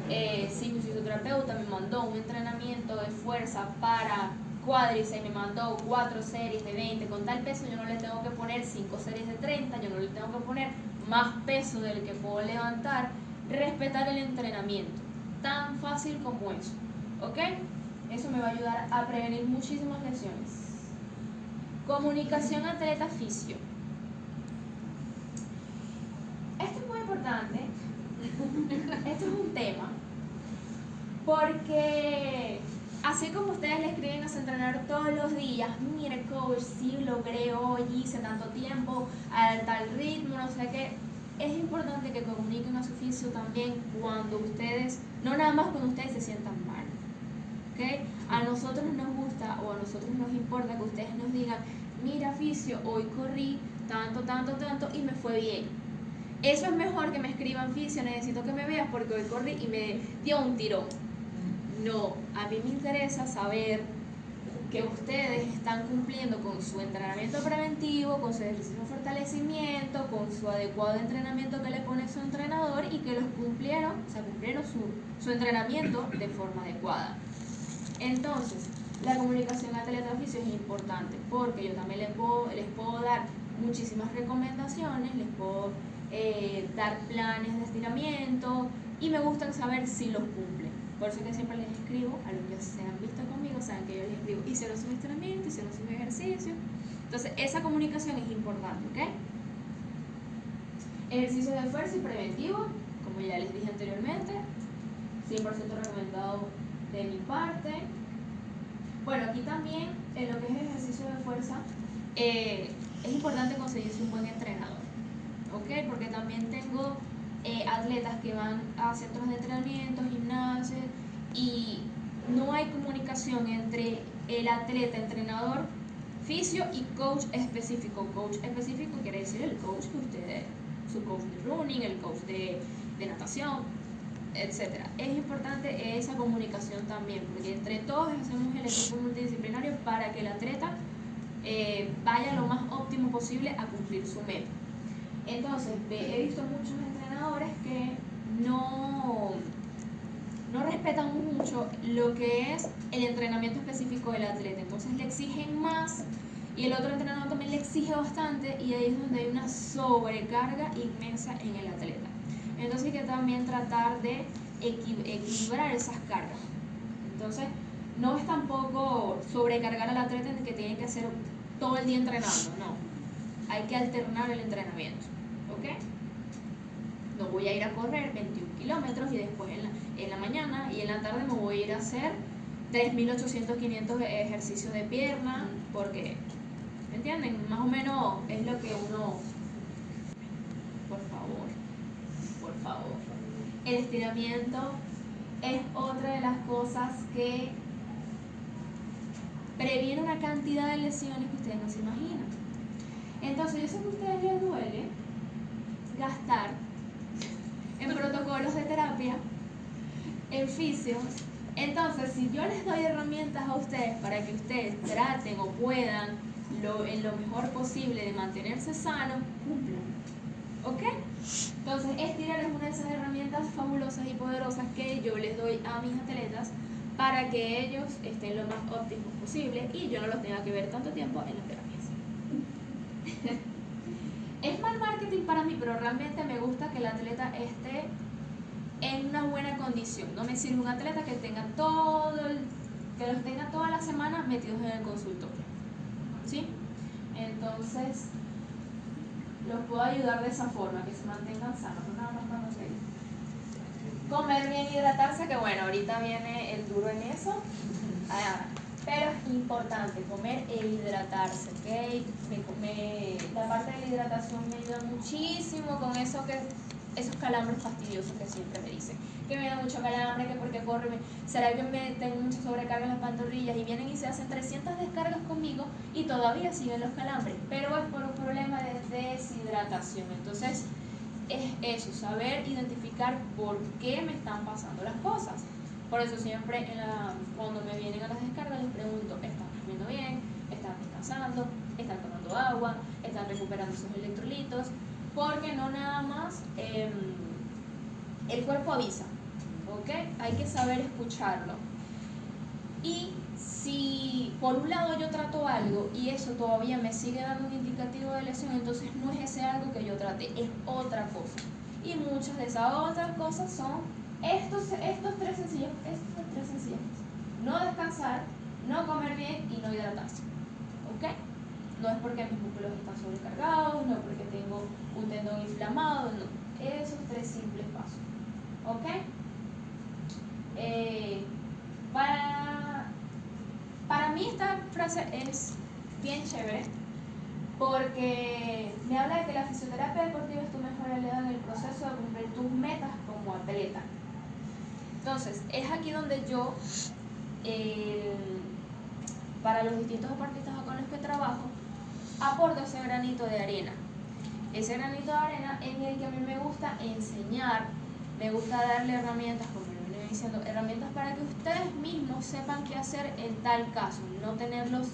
si mi fisioterapeuta me mandó un entrenamiento de fuerza para cuádriceps y me mandó 4 series de 20 con tal peso, yo no le tengo que poner 5 series de 30, yo no le tengo que poner más peso del que puedo levantar. Respetar el entrenamiento, tan fácil como eso, ¿ok? Eso me va a ayudar a prevenir muchísimas lesiones. Comunicación atleta-fisio. Esto es muy importante, esto es un tema, porque así como ustedes le escriben a su entrenador todos los días, mire coach, sí logré hoy, hice tanto tiempo, a tal ritmo, no sé qué, es importante que comuniquen a su fisio también cuando ustedes, no nada más cuando ustedes se sientan mal, ¿ok? A nosotros nos gusta o a nosotros nos importa que ustedes nos digan, mira fisio, hoy corrí tanto y me fue bien. Eso es mejor que me escriban, fisio, necesito que me veas porque hoy corrí y me dio un tirón. No, a mí me interesa saber que ustedes están cumpliendo con su entrenamiento preventivo, con su ejercicio de fortalecimiento, con su adecuado entrenamiento que le pone su entrenador y que los cumplieron su entrenamiento de forma adecuada. Entonces, la comunicación atleta-fisio es importante porque yo también les puedo dar muchísimas recomendaciones, les puedo dar planes de estiramiento y me gusta saber si los cumplen. Por eso que siempre les escribo, a los que se han visto conmigo, saben que yo les escribo, hicieron su entrenamiento, hicieron su ejercicio. Entonces, esa comunicación es importante, ¿ok? Ejercicio de fuerza y preventivo, como ya les dije anteriormente, 100% recomendado de mi parte. Bueno, aquí también, en lo que es el ejercicio de fuerza, es importante conseguirse un buen entrenador, ¿ok? Porque también tengo atletas que van a centros de entrenamiento, gimnasios, y no hay comunicación entre el atleta, entrenador, fisio y coach específico. Coach específico quiere decir el coach que ustedes, su coach de running, el coach de natación, etc. Es importante esa comunicación también, porque entre todos hacemos el equipo multidisciplinario para que el atleta vaya lo más óptimo posible a cumplir su meta. Entonces, he visto muchos entrenadores que no respetan mucho lo que es el entrenamiento específico del atleta. Entonces le exigen más y el otro entrenador también le exige bastante, y ahí es donde hay una sobrecarga inmensa en el atleta. Entonces hay que también tratar de equilibrar esas cargas. Entonces, no es tampoco sobrecargar al atleta en que tiene que hacer todo el día entrenando, no. Hay que alternar el entrenamiento, ¿ok? No voy a ir a correr 21 kilómetros y después en la mañana y en la tarde me voy a ir a hacer 3.800, 500 ejercicios de pierna, porque, ¿me entienden? Más o menos es lo que uno... Por favor. El estiramiento es otra de las cosas que previene una cantidad de lesiones que ustedes no se imaginan. Entonces, yo sé que a ustedes les duele gastar en protocolos de terapia, en fisios. Entonces, si yo les doy herramientas a ustedes para que ustedes traten o puedan en lo mejor posible de mantenerse sanos, cumplan, ¿ok? Entonces, estirar es una de esas herramientas fabulosas y poderosas que yo les doy a mis atletas para que ellos estén lo más óptimos posible y yo no los tenga que ver tanto tiempo en las terapias. Es mal marketing para mí, pero realmente me gusta que el atleta esté en una buena condición. No me sirve un atleta que tenga que los tenga toda la semana metidos en el consultorio, ¿sí? Entonces los puedo ayudar de esa forma, que se mantengan sanos, no nada más para no seguir. Comer bien, hidratarse, que bueno, ahorita viene el duro en eso. Pero es importante comer e hidratarse, ¿ok? La parte de la hidratación me ayuda muchísimo con esos calambres fastidiosos que siempre me dicen. Que me da mucho calambre, que porque corre, será que me tengo mucha sobrecarga en las pantorrillas y vienen y se hacen 300 descargas conmigo y todavía siguen los calambres, pero es por un problema de deshidratación. Entonces es eso, saber identificar por qué me están pasando las cosas. Por eso siempre cuando me vienen a las descargas les pregunto, ¿están comiendo bien? ¿Están descansando? ¿Están tomando agua? ¿Están recuperando sus electrolitos? Porque no nada más el cuerpo avisa, ¿ok? Hay que saber escucharlo. Y si por un lado yo trato algo y eso todavía me sigue dando un indicativo de lesión, entonces no es ese algo que yo traté, es otra cosa. Y muchas de esas otras cosas son estos tres sencillos. No descansar, no comer bien y no hidratarse, ¿ok? No es porque mis músculos están sobrecargados, no es porque tengo un tendón inflamado, no. Esos 3 simples pasos, ¿ok? Para mí esta frase es bien chévere porque me habla de que la fisioterapia deportiva es tu mejor aliada en el proceso de cumplir tus metas como atleta. Entonces, es aquí donde yo, para los distintos deportistas con los que trabajo, aporto ese granito de arena. Ese granito de arena en el que a mí me gusta enseñar, me gusta darle herramientas, como le venía diciendo, herramientas para que ustedes mismos sepan qué hacer en tal caso, no tenerlos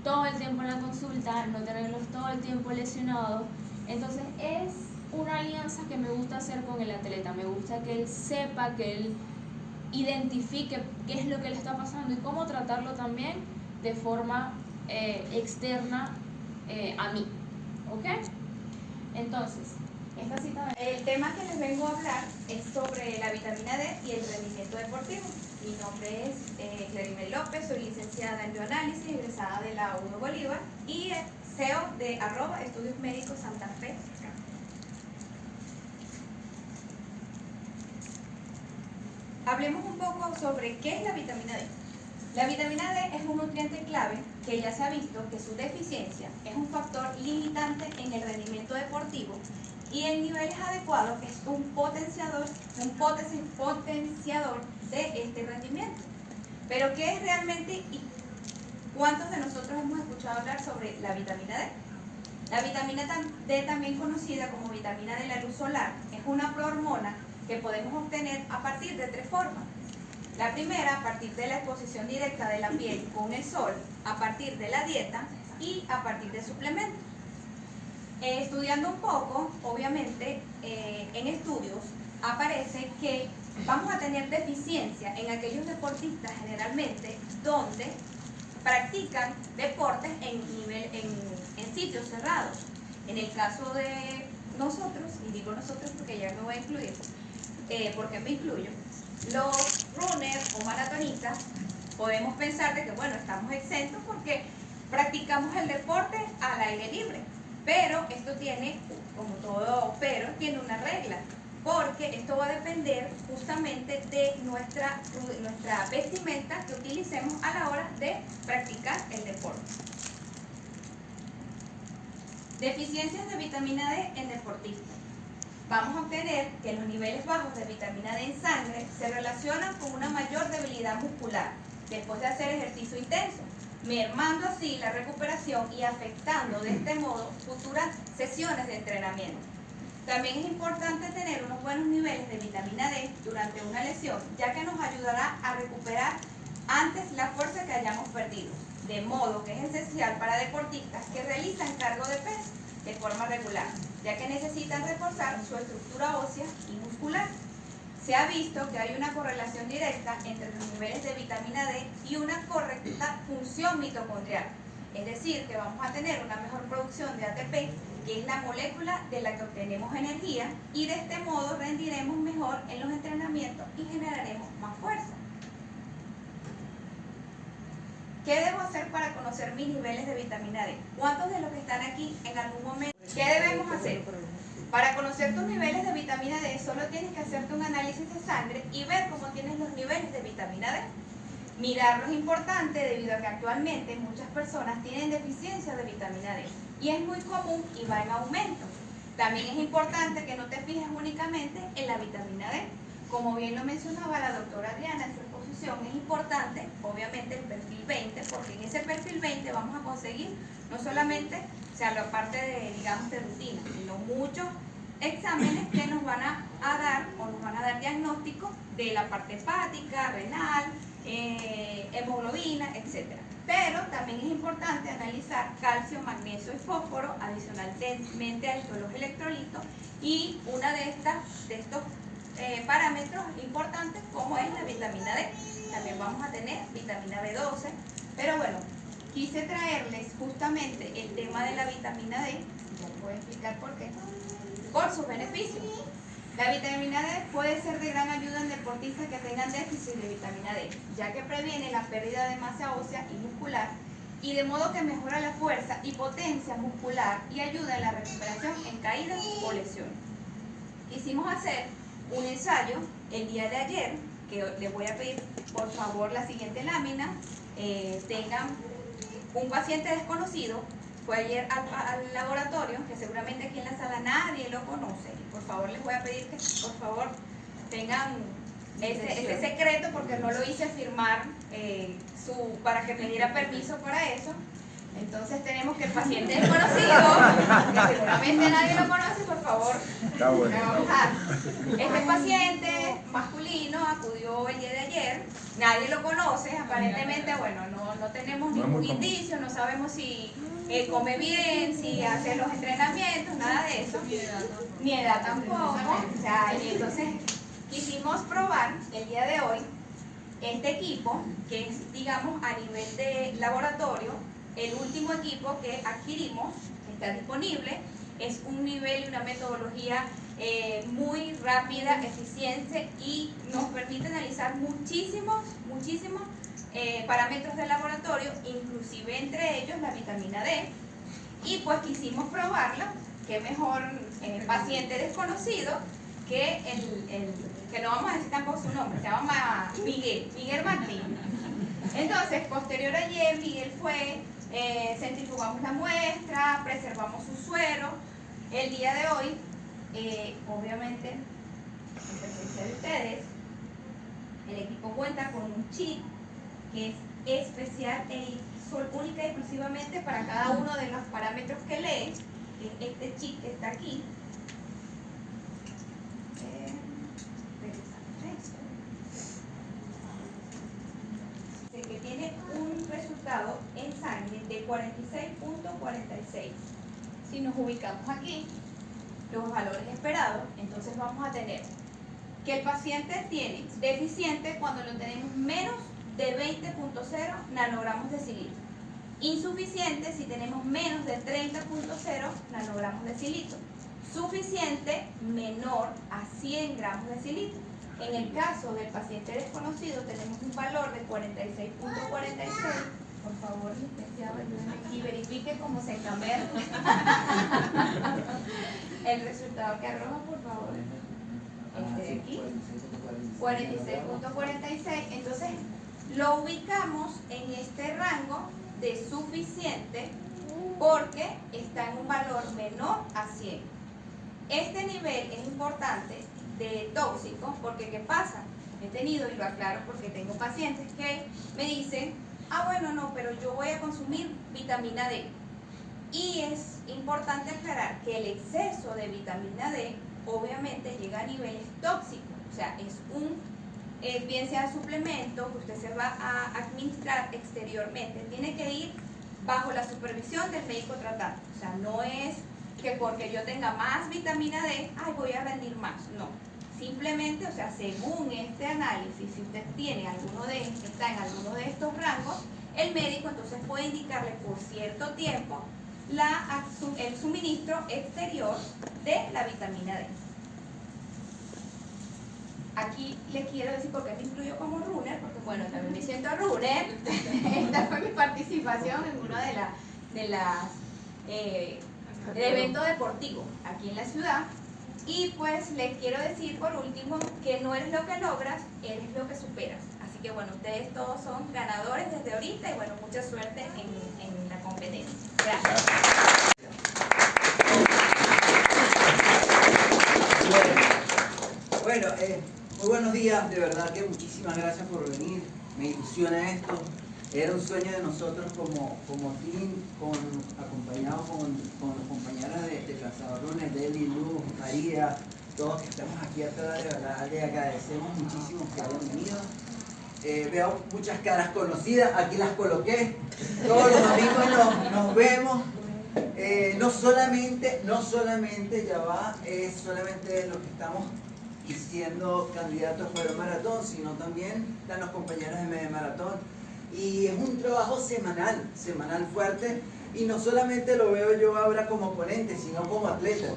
todo el tiempo en la consulta, no tenerlos todo el tiempo lesionados. Entonces es una alianza que me gusta hacer con el atleta, me gusta que él sepa, que él identifique qué es lo que le está pasando y cómo tratarlo también de forma externa a mí, ¿ok? Entonces, esta cita... El tema que les vengo a hablar es sobre la vitamina D y el rendimiento deportivo. Mi nombre es Clarimel López, soy licenciada en bioanálisis, egresada de la UNO Bolívar y CEO de @Estudios Médicos Santa Fe. Hablemos un poco sobre qué es la vitamina D. La vitamina D es un nutriente clave que ya se ha visto que su deficiencia es un factor limitante en el rendimiento deportivo y en niveles adecuados es un potenciador de este rendimiento. Pero ¿qué es realmente y cuántos de nosotros hemos escuchado hablar sobre la vitamina D? La vitamina D, también conocida como vitamina de la luz solar, es una prohormona que podemos obtener a partir de 3 formas. La primera, a partir de la exposición directa de la piel con el sol, a partir de la dieta y a partir de suplementos. Estudiando un poco, obviamente, en estudios aparece que vamos a tener deficiencia en aquellos deportistas generalmente donde practican deportes en sitios cerrados. En el caso de nosotros, y digo nosotros porque ya me voy a incluir, porque me incluyo, los runners o maratonistas, podemos pensar de que bueno, estamos exentos porque practicamos el deporte al aire libre, pero esto tiene, como todo pero, tiene una regla, porque esto va a depender justamente de nuestra vestimenta que utilicemos a la hora de practicar el deporte. Deficiencias de vitamina D en deportistas. Vamos a obtener que los niveles bajos de vitamina D en sangre se relacionan con una mayor debilidad muscular después de hacer ejercicio intenso, mermando así la recuperación y afectando de este modo futuras sesiones de entrenamiento. También es importante tener unos buenos niveles de vitamina D durante una lesión, ya que nos ayudará a recuperar antes la fuerza que hayamos perdido, de modo que es esencial para deportistas que realizan cargo de peso de forma regular, ya que necesitan reforzar su estructura ósea y muscular. se ha visto que hay una correlación directa entre los niveles de vitamina D y una correcta función mitocondrial. Es decir, que vamos a tener una mejor producción de ATP, que es la molécula de la que obtenemos energía, y de este modo rendiremos mejor en los entrenamientos y generaremos más fuerza. ¿Qué debo hacer para conocer mis niveles de vitamina D? ¿Cuántos de los que están aquí en algún momento? ¿Qué debemos hacer? Para conocer tus niveles de vitamina D, solo tienes que hacerte un análisis de sangre y ver cómo tienes los niveles de vitamina D. Mirarlo es importante debido a que actualmente muchas personas tienen deficiencia de vitamina D y es muy común y va en aumento. También es importante que no te fijes únicamente en la vitamina D. Como bien lo mencionaba la doctora Adriana en su exposición, es importante, obviamente, el perfil 20, porque en ese perfil 20 vamos a conseguir no solamente, o sea, la parte de, digamos, de rutina, sino muchos exámenes que nos van a dar o nos van a dar diagnóstico de la parte hepática, renal, hemoglobina, etc. Pero también es importante analizar calcio, magnesio y fósforo, adicionalmente a esto los electrolitos, y una de estos parámetros importantes como es la vitamina D. También vamos a tener vitamina B12, pero bueno, quise traerles justamente el tema de la vitamina D, ya les voy a explicar por qué, por sus beneficios. La vitamina D puede ser de gran ayuda en deportistas que tengan déficit de vitamina D, ya que previene la pérdida de masa ósea y muscular, y de modo que mejora la fuerza y potencia muscular y ayuda en la recuperación en caídas o lesiones. Quisimos hacer un ensayo el día de ayer, que les voy a pedir por favor la siguiente lámina, tengan un paciente desconocido, fue ayer al laboratorio, que seguramente aquí en la sala nadie lo conoce, y por favor les voy a pedir que por favor tengan ese secreto, porque no lo hice firmar para que me diera permiso para eso. Entonces tenemos que el paciente desconocido, que seguramente nadie lo conoce, por favor, Está bueno. vamos a... Este paciente masculino acudió el día de ayer, nadie lo conoce, aparentemente, bueno, no tenemos ningún indicio, no sabemos si come bien, si hace los entrenamientos, nada de eso, ni edad tampoco, o sea, y entonces quisimos probar el día de hoy este equipo, que es, digamos, a nivel de laboratorio, el último equipo que adquirimos, que está disponible, es un nivel y una metodología muy rápida, eficiente, y nos permite analizar muchísimos parámetros de laboratorio, inclusive entre ellos la vitamina D, y pues quisimos probarla, que mejor paciente desconocido que que no vamos a decir tampoco su nombre, se llama Miguel Martín. Entonces, posterior ayer, Miguel fue, centrifugamos la muestra, preservamos su suero. El día de hoy, obviamente, en presencia de ustedes, el equipo cuenta con un chip que es especial e única y exclusivamente para cada uno de los parámetros que lee, que es este chip que está aquí. Que tiene un resultado en sangre de 46.46. Si nos ubicamos aquí, los valores esperados, entonces vamos a tener que el paciente tiene deficiente cuando lo tenemos menos de 20.0 nanogramos de cilitro, insuficiente si tenemos menos de 30.0 nanogramos de cilitro, suficiente menor a 100 gramos de cilitro. En el caso del paciente desconocido tenemos un valor de 46.46. Por favor, licenciado, ayúdenme aquí, verifique cómo se cambia el resultado que arroja, por favor. Este de aquí, 46.46. Entonces, lo ubicamos en este rango de suficiente porque está en un valor menor a 100. Este nivel es importante de tóxico, porque ¿qué pasa? He tenido, y lo aclaro porque tengo pacientes que me dicen, bueno, no, pero yo voy a consumir vitamina D. Y es importante aclarar que el exceso de vitamina D obviamente llega a niveles tóxicos, o sea, es bien sea suplemento que usted se va a administrar exteriormente, tiene que ir bajo la supervisión del médico tratante, o sea, no es que porque yo tenga más vitamina D, voy a rendir más, no. Simplemente, o sea, según este análisis, si usted tiene está en alguno de estos rangos, el médico entonces puede indicarle por cierto tiempo el suministro exterior de la vitamina D. Aquí les quiero decir por qué me incluyo como runner, porque bueno, también me siento runner. Esta fue mi participación en uno del evento deportivo aquí en la ciudad. Y pues les quiero decir por último que no eres lo que logras, eres lo que superas. Así que bueno, ustedes todos son ganadores desde ahorita y bueno, mucha suerte en la competencia. Gracias. Bueno, muy buenos días, de verdad que muchísimas gracias por venir, me ilusiona esto. Era un sueño de nosotros como team, acompañado con las compañeras de Cazadores, Deli, Luz, María, todos que estamos aquí atrás, de verdad le agradecemos muchísimo que hayan venido. Veo muchas caras conocidas, aquí las coloqué, todos los domingos nos vemos. No solamente ya va, es solamente los que estamos siendo candidatos para el maratón, sino también están los compañeros de media maratón. Y es un trabajo semanal fuerte, y no solamente lo veo yo ahora como ponente, sino como atleta.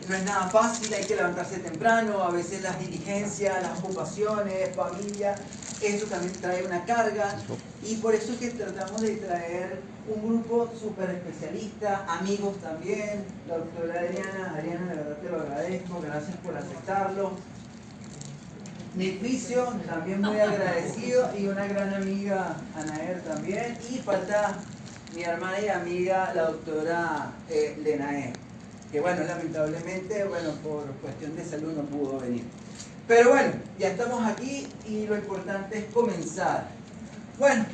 No es nada fácil, hay que levantarse temprano, a veces las diligencias, las ocupaciones, familia, eso también trae una carga, y por eso es que tratamos de traer un grupo súper especialista, amigos también. La doctora Adriana, de verdad te lo agradezco, gracias por aceptarlo. Mi fisio, también muy agradecido, y una gran amiga, Anaer también, y falta mi hermana y amiga, la doctora Lenae, que bueno, lamentablemente, bueno, por cuestión de salud no pudo venir. Pero bueno, ya estamos aquí y lo importante es comenzar. Bueno,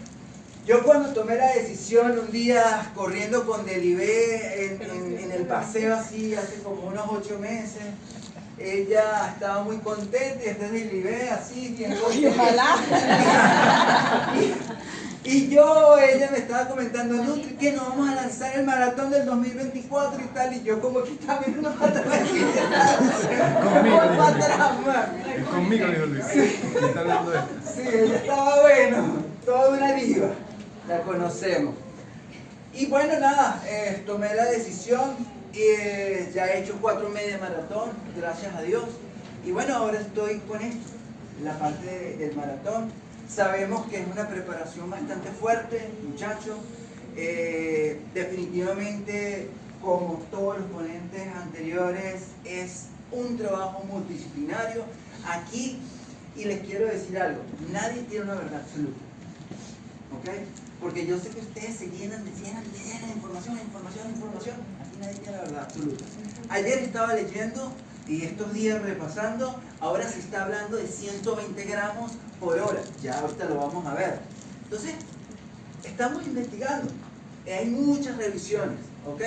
yo cuando tomé la decisión un día corriendo con Delibé en el paseo así, hace como unos 8 meses, ella estaba muy contenta y este Delibé así, bien contenta. Y ella me estaba comentando, Nutri, que nos vamos a lanzar el maratón del 2024 y tal, y yo como que estaba viendo una pata Conmigo, dijo Luis. ¿Qué está hablando de él? Sí, ella estaba bueno, toda una diva, la conocemos. Y bueno, nada, tomé la decisión, ya he hecho 4 media maratón, gracias a Dios. Y bueno, ahora estoy con esto, la parte del maratón. Sabemos que es una preparación bastante fuerte, muchachos. Definitivamente, como todos los ponentes anteriores, es un trabajo multidisciplinario. Aquí, y les quiero decir algo, nadie tiene una verdad absoluta, ¿ok? Porque yo sé que ustedes se llenan de información, aquí nadie tiene la verdad absoluta. Ayer estaba leyendo y estos días repasando, ahora se está hablando de 120 gramos por hora, ya ahorita lo vamos a ver. Entonces, estamos investigando, hay muchas revisiones, ¿ok?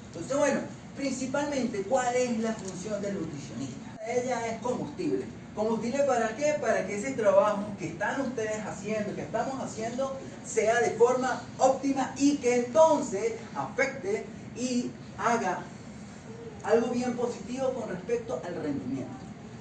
Entonces, bueno, principalmente, ¿cuál es la función del nutricionista? Ella es combustible. ¿Combustible para qué? Para que ese trabajo que están ustedes haciendo, que estamos haciendo, sea de forma óptima y que entonces afecte y haga algo bien positivo con respecto al rendimiento.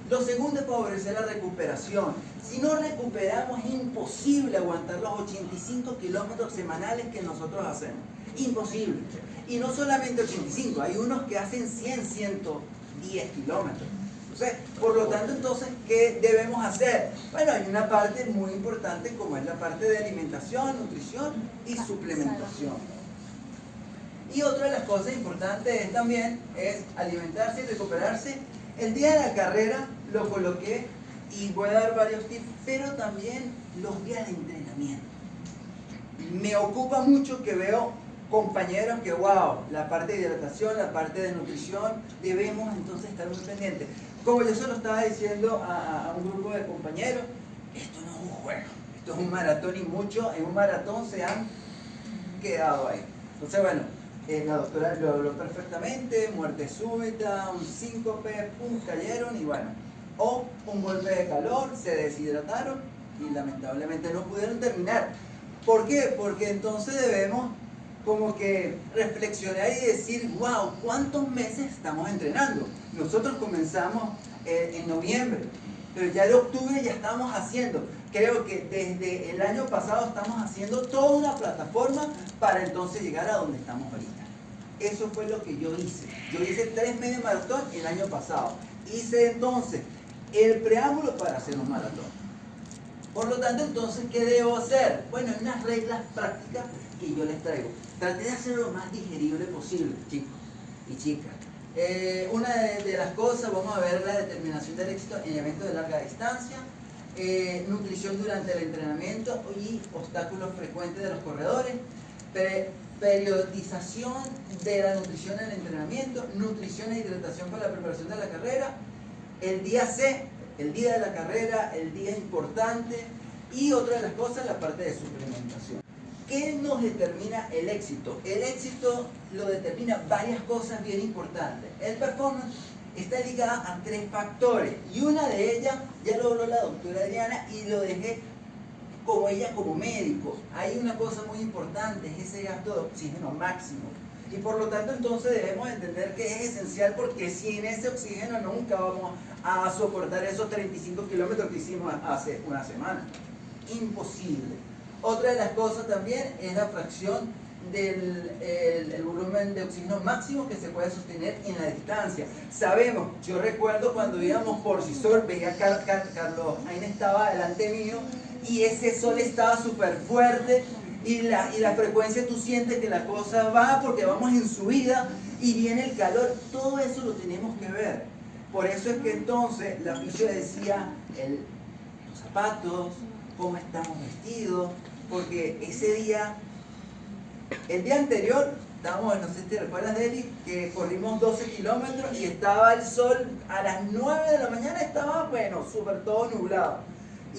Lo segundo es favorecer la recuperación. Si no recuperamos, es imposible aguantar los 85 kilómetros semanales que nosotros hacemos. Imposible. Y no solamente 85, hay unos que hacen 100, 110 kilómetros. Entonces, por lo tanto, entonces, ¿qué debemos hacer? Bueno, hay una parte muy importante como es la parte de alimentación, nutrición y suplementación. Y otra de las cosas importantes también es alimentarse y recuperarse. El día de la carrera lo coloqué y voy a dar varios tips, pero también los días de entrenamiento. Me ocupa mucho que veo compañeros que, wow, la parte de hidratación, la parte de nutrición, debemos entonces estar muy pendientes. Como yo se lo estaba diciendo a un grupo de compañeros, esto no es un juego, esto es un maratón, y muchos en un maratón se han quedado ahí. Entonces, bueno, la doctora lo habló perfectamente, muerte súbita, un síncope, pum, cayeron y bueno, o un golpe de calor, se deshidrataron y lamentablemente no pudieron terminar. ¿Por qué? Porque entonces debemos como que reflexionar y decir, wow, ¿cuántos meses estamos entrenando? Nosotros comenzamos en noviembre, pero ya de octubre ya estamos haciendo. Creo que desde el año pasado estamos haciendo toda una plataforma para entonces llegar a donde estamos ahorita. Eso fue lo que yo hice. Yo hice 3 media maratón el año pasado. Hice entonces el preámbulo para hacer un maratón. Por lo tanto, entonces, ¿qué debo hacer? Bueno, hay unas reglas prácticas que yo les traigo. Traté de hacerlo lo más digerible posible, chicos y chicas. Una de las cosas, vamos a ver la determinación del éxito en eventos de larga distancia, nutrición durante el entrenamiento y obstáculos frecuentes de los corredores, periodización de la nutrición en el entrenamiento, nutrición e hidratación para la preparación de la carrera, el día C, el día de la carrera, el día importante, y otra de las cosas, la parte de suplementación. ¿Qué nos determina el éxito? El éxito lo determina varias cosas bien importantes. El performance está ligada a 3 factores, y una de ellas ya lo habló la doctora Adriana y lo dejé como ella como médico. Hay una cosa muy importante, es ese gasto de oxígeno máximo, y por lo tanto entonces debemos entender que es esencial, porque sin ese oxígeno nunca vamos a soportar esos 35 kilómetros que hicimos hace una semana. Imposible. Otra de las cosas también es la fracción del el volumen de oxígeno máximo que se puede sostener en la distancia. Sabemos, yo recuerdo cuando íbamos por Cisol, veía a Carlos Aine estaba delante mío y ese sol estaba súper fuerte y la frecuencia, tú sientes que la cosa va porque vamos en subida y viene el calor. Todo eso lo tenemos que ver. Por eso es que entonces la fisio decía los zapatos, cómo estamos vestidos, porque ese día, el día anterior, estábamos, no sé si te recuerdas, Deli, que corrimos 12 kilómetros y estaba el sol a las 9 de la mañana, estaba, bueno, súper todo nublado.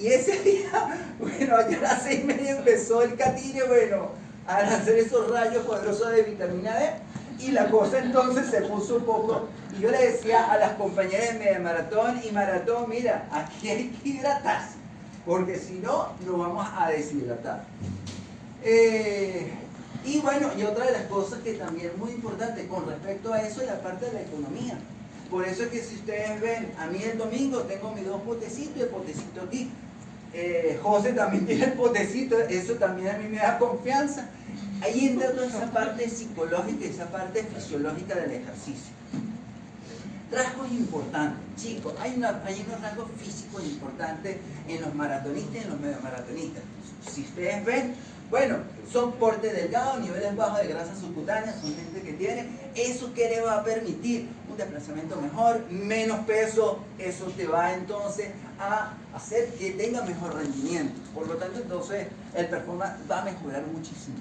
Y ese día, bueno, ya a las 6:30 empezó el Catillo, bueno, a hacer esos rayos poderosos de vitamina D, y la cosa entonces se puso un poco, y yo le decía a las compañeras de media maratón y maratón, mira, aquí hay que hidratarse, porque si no, nos vamos a deshidratar. Y bueno, y otra de las cosas que también es muy importante con respecto a eso es la parte de la economía. Por eso es que si ustedes ven, a mí el domingo tengo mis 2 potecitos y el potecito aquí. José también tiene el potecito, eso también a mí me da confianza. Ahí entra toda esa parte psicológica y esa parte fisiológica del ejercicio. Rasgos importantes, chicos, hay unos rasgos físicos importantes en los maratonistas y en los medio maratonistas. Si ustedes ven, bueno, son porte delgado, niveles bajos de grasa subcutánea, son gente que tiene, ¿eso qué le va a permitir? Un desplazamiento mejor, menos peso, eso te va entonces a hacer que tenga mejor rendimiento. Por lo tanto, entonces, el performance va a mejorar muchísimo.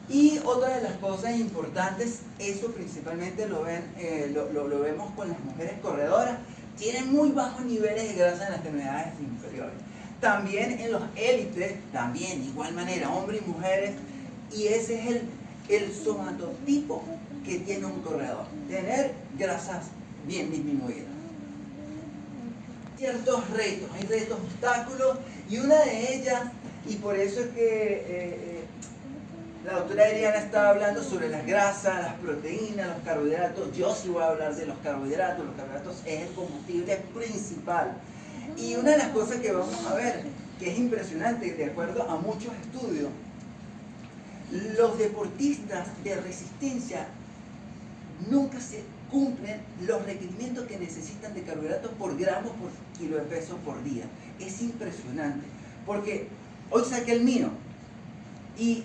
Y otra de las cosas importantes, eso principalmente lo vemos con las mujeres corredoras, tienen muy bajos niveles de grasa en las extremidades inferiores. También en los élites, también de igual manera, hombres y mujeres, y ese es el somatotipo que tiene un corredor, tener grasas bien disminuidas. Ciertos retos, hay retos, obstáculos, y una de ellas, y por eso es que la doctora Adriana estaba hablando sobre las grasas, las proteínas, los carbohidratos. Yo sí voy a hablar de los carbohidratos. Los carbohidratos es el combustible principal. Y una de las cosas que vamos a ver, que es impresionante, de acuerdo a muchos estudios, los deportistas de resistencia nunca se cumplen los requerimientos que necesitan de carbohidratos por gramos por kilo de peso por día. Es impresionante, porque hoy saqué el mío y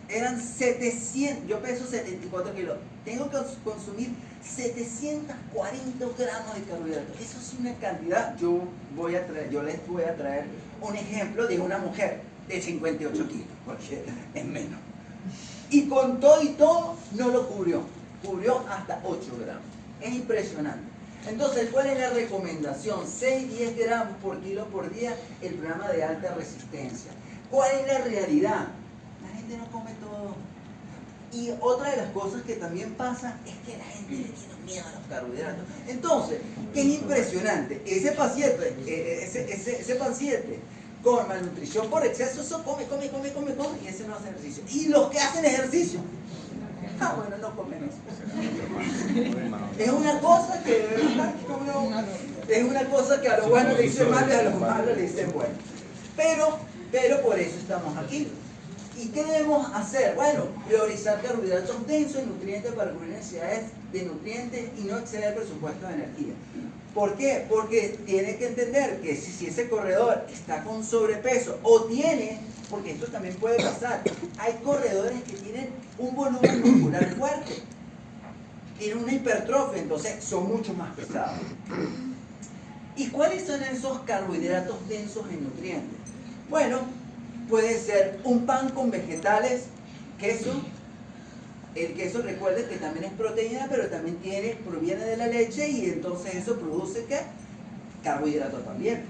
eran 700, yo peso 74 kilos, tengo que consumir 740 gramos de carbohidratos. Eso es una cantidad. Yo les voy a traer un ejemplo de una mujer de 58 kilos, porque es menos. Y con todo y todo no lo cubrió hasta 8 gramos. Es impresionante. Entonces, ¿cuál es la recomendación? 6-10 gramos por kilo por día, el programa de alta resistencia. ¿Cuál es la realidad? La gente no come todo. Y otra de las cosas que también pasa es que la gente le tiene miedo a los carbohidratos. Entonces, ¿qué es impresionante? Ese paciente con malnutrición por exceso, eso come, y ese no hace ejercicio. Y los que hacen ejercicio, bueno, no comen eso. Es una cosa que de verdad, es una cosa que a los buenos le dicen malo y a los malos le dicen bueno. Pero por eso estamos aquí. ¿Y qué debemos hacer? Bueno, priorizar carbohidratos densos y nutrientes para cubrir necesidades de nutrientes y no exceder el presupuesto de energía. ¿Por qué? Porque tiene que entender que si ese corredor está con sobrepeso o tiene, porque esto también puede pasar, hay corredores que tienen un volumen muscular fuerte, tienen una hipertrofia, entonces son mucho más pesados. ¿Y cuáles son esos carbohidratos densos en nutrientes? Bueno, puede ser un pan con vegetales, queso. El queso, recuerden que también es proteína, pero también proviene de la leche y entonces eso produce ¿qué? Carbohidratos también.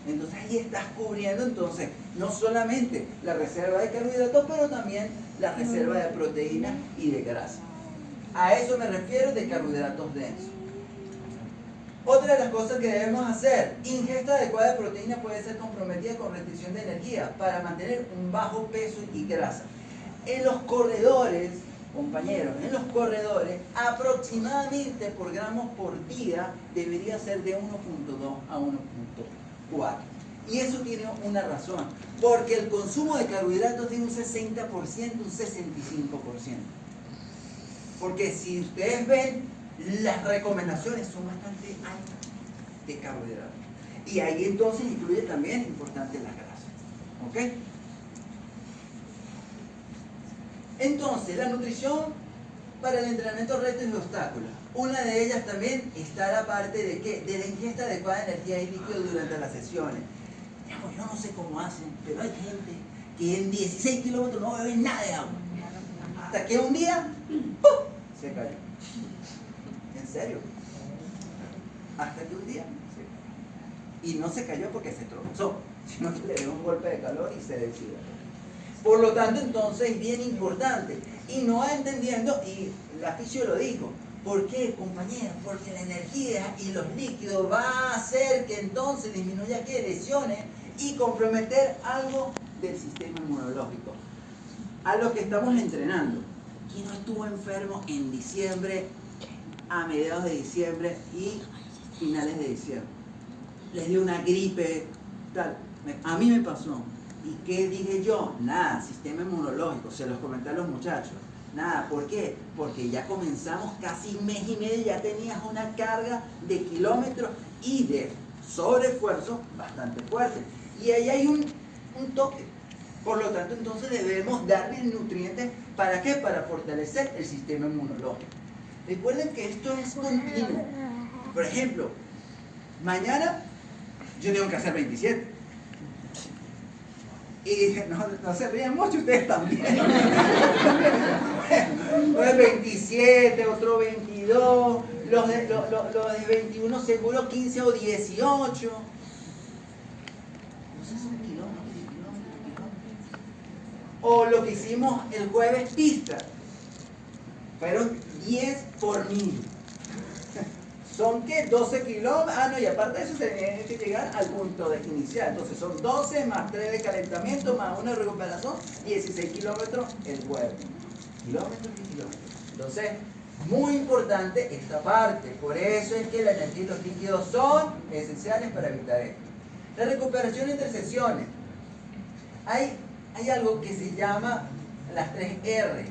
Entonces ahí estás cubriendo entonces no solamente la reserva de carbohidratos, pero también la reserva de proteína y de grasa. A eso me refiero de carbohidratos densos. Otra de las cosas que debemos hacer, ingesta adecuada de proteína puede ser comprometida con restricción de energía para mantener un bajo peso y grasa. En los corredores, compañeros, en los corredores, aproximadamente por gramos por día debería ser de 1.2 a 1.4. Y eso tiene una razón, porque el consumo de carbohidratos tiene un 60%, un 65%. Porque si ustedes ven, las recomendaciones son bastante altas de carbohidratos. Y ahí entonces incluye también, importante, la grasa. ¿Ok? Entonces, la nutrición para el entrenamiento, retos y obstáculos. Una de ellas también está la parte de ¿qué? De la ingesta adecuada de energía y líquido durante las sesiones. Digamos, yo no sé cómo hacen, pero hay gente que en 16 kilómetros no bebe nada de agua. Hasta que un día, ¡pum!, se cayó. ¿En serio? Hasta que un día se cayó. Y no se cayó porque se tropezó, sino que le dio un golpe de calor y se deshidrató. Por lo tanto, entonces es bien importante. Y no va entendiendo, y la fisio lo dijo. ¿Por qué, compañeros? Porque la energía y los líquidos va a hacer que entonces disminuya ¿qué? Lesiones y comprometer algo del sistema inmunológico. A los que estamos entrenando. ¿Quién no estuvo enfermo en diciembre, a mediados de diciembre y finales de diciembre? Les dio una gripe, tal. A mí me pasó. ¿Y qué dije yo? Nada, sistema inmunológico, se los comenté a los muchachos. Nada, ¿por qué? Porque ya comenzamos casi un mes y medio, ya tenías una carga de kilómetros y de sobreesfuerzo bastante fuerte. Y ahí hay un toque. Por lo tanto, entonces debemos darle nutrientes, ¿para qué? Para fortalecer el sistema inmunológico. Recuerden que esto es continuo. Por ejemplo, mañana yo tengo que hacer 27. Y no se ríen mucho, ustedes también. Uno es 27, otro 22, los de 21 seguro 15 o 18. No sé, son kilómetros. O lo que hicimos el jueves pista, fueron 10 por 1000. ¿Son qué? 12 kilómetros. Ah, no, y aparte de eso se tiene que llegar al punto de inicial. Entonces son 12 más 3 de calentamiento más 1 de recuperación, 16 kilómetros el jueves. Kilómetros y kilómetros. Entonces, muy importante esta parte. Por eso es que la energía y los líquidos son esenciales para evitar esto. La recuperación entre sesiones. Hay algo que se llama las 3 R.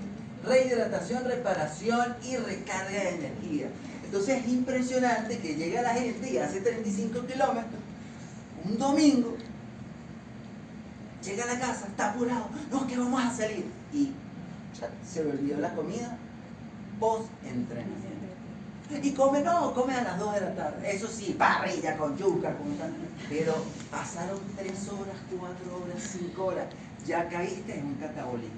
Rehidratación, reparación y recarga de energía. Entonces es impresionante que llega la gente y hace 35 kilómetros, un domingo, llega a la casa, está apurado, no, que vamos a salir. Y se le olvidó la comida post-entrenamiento. Y come a las 2 de la tarde. Eso sí, parrilla con yuca, con tal. Pero pasaron 3 horas, 4 horas, 5 horas, ya caíste en un catabolismo.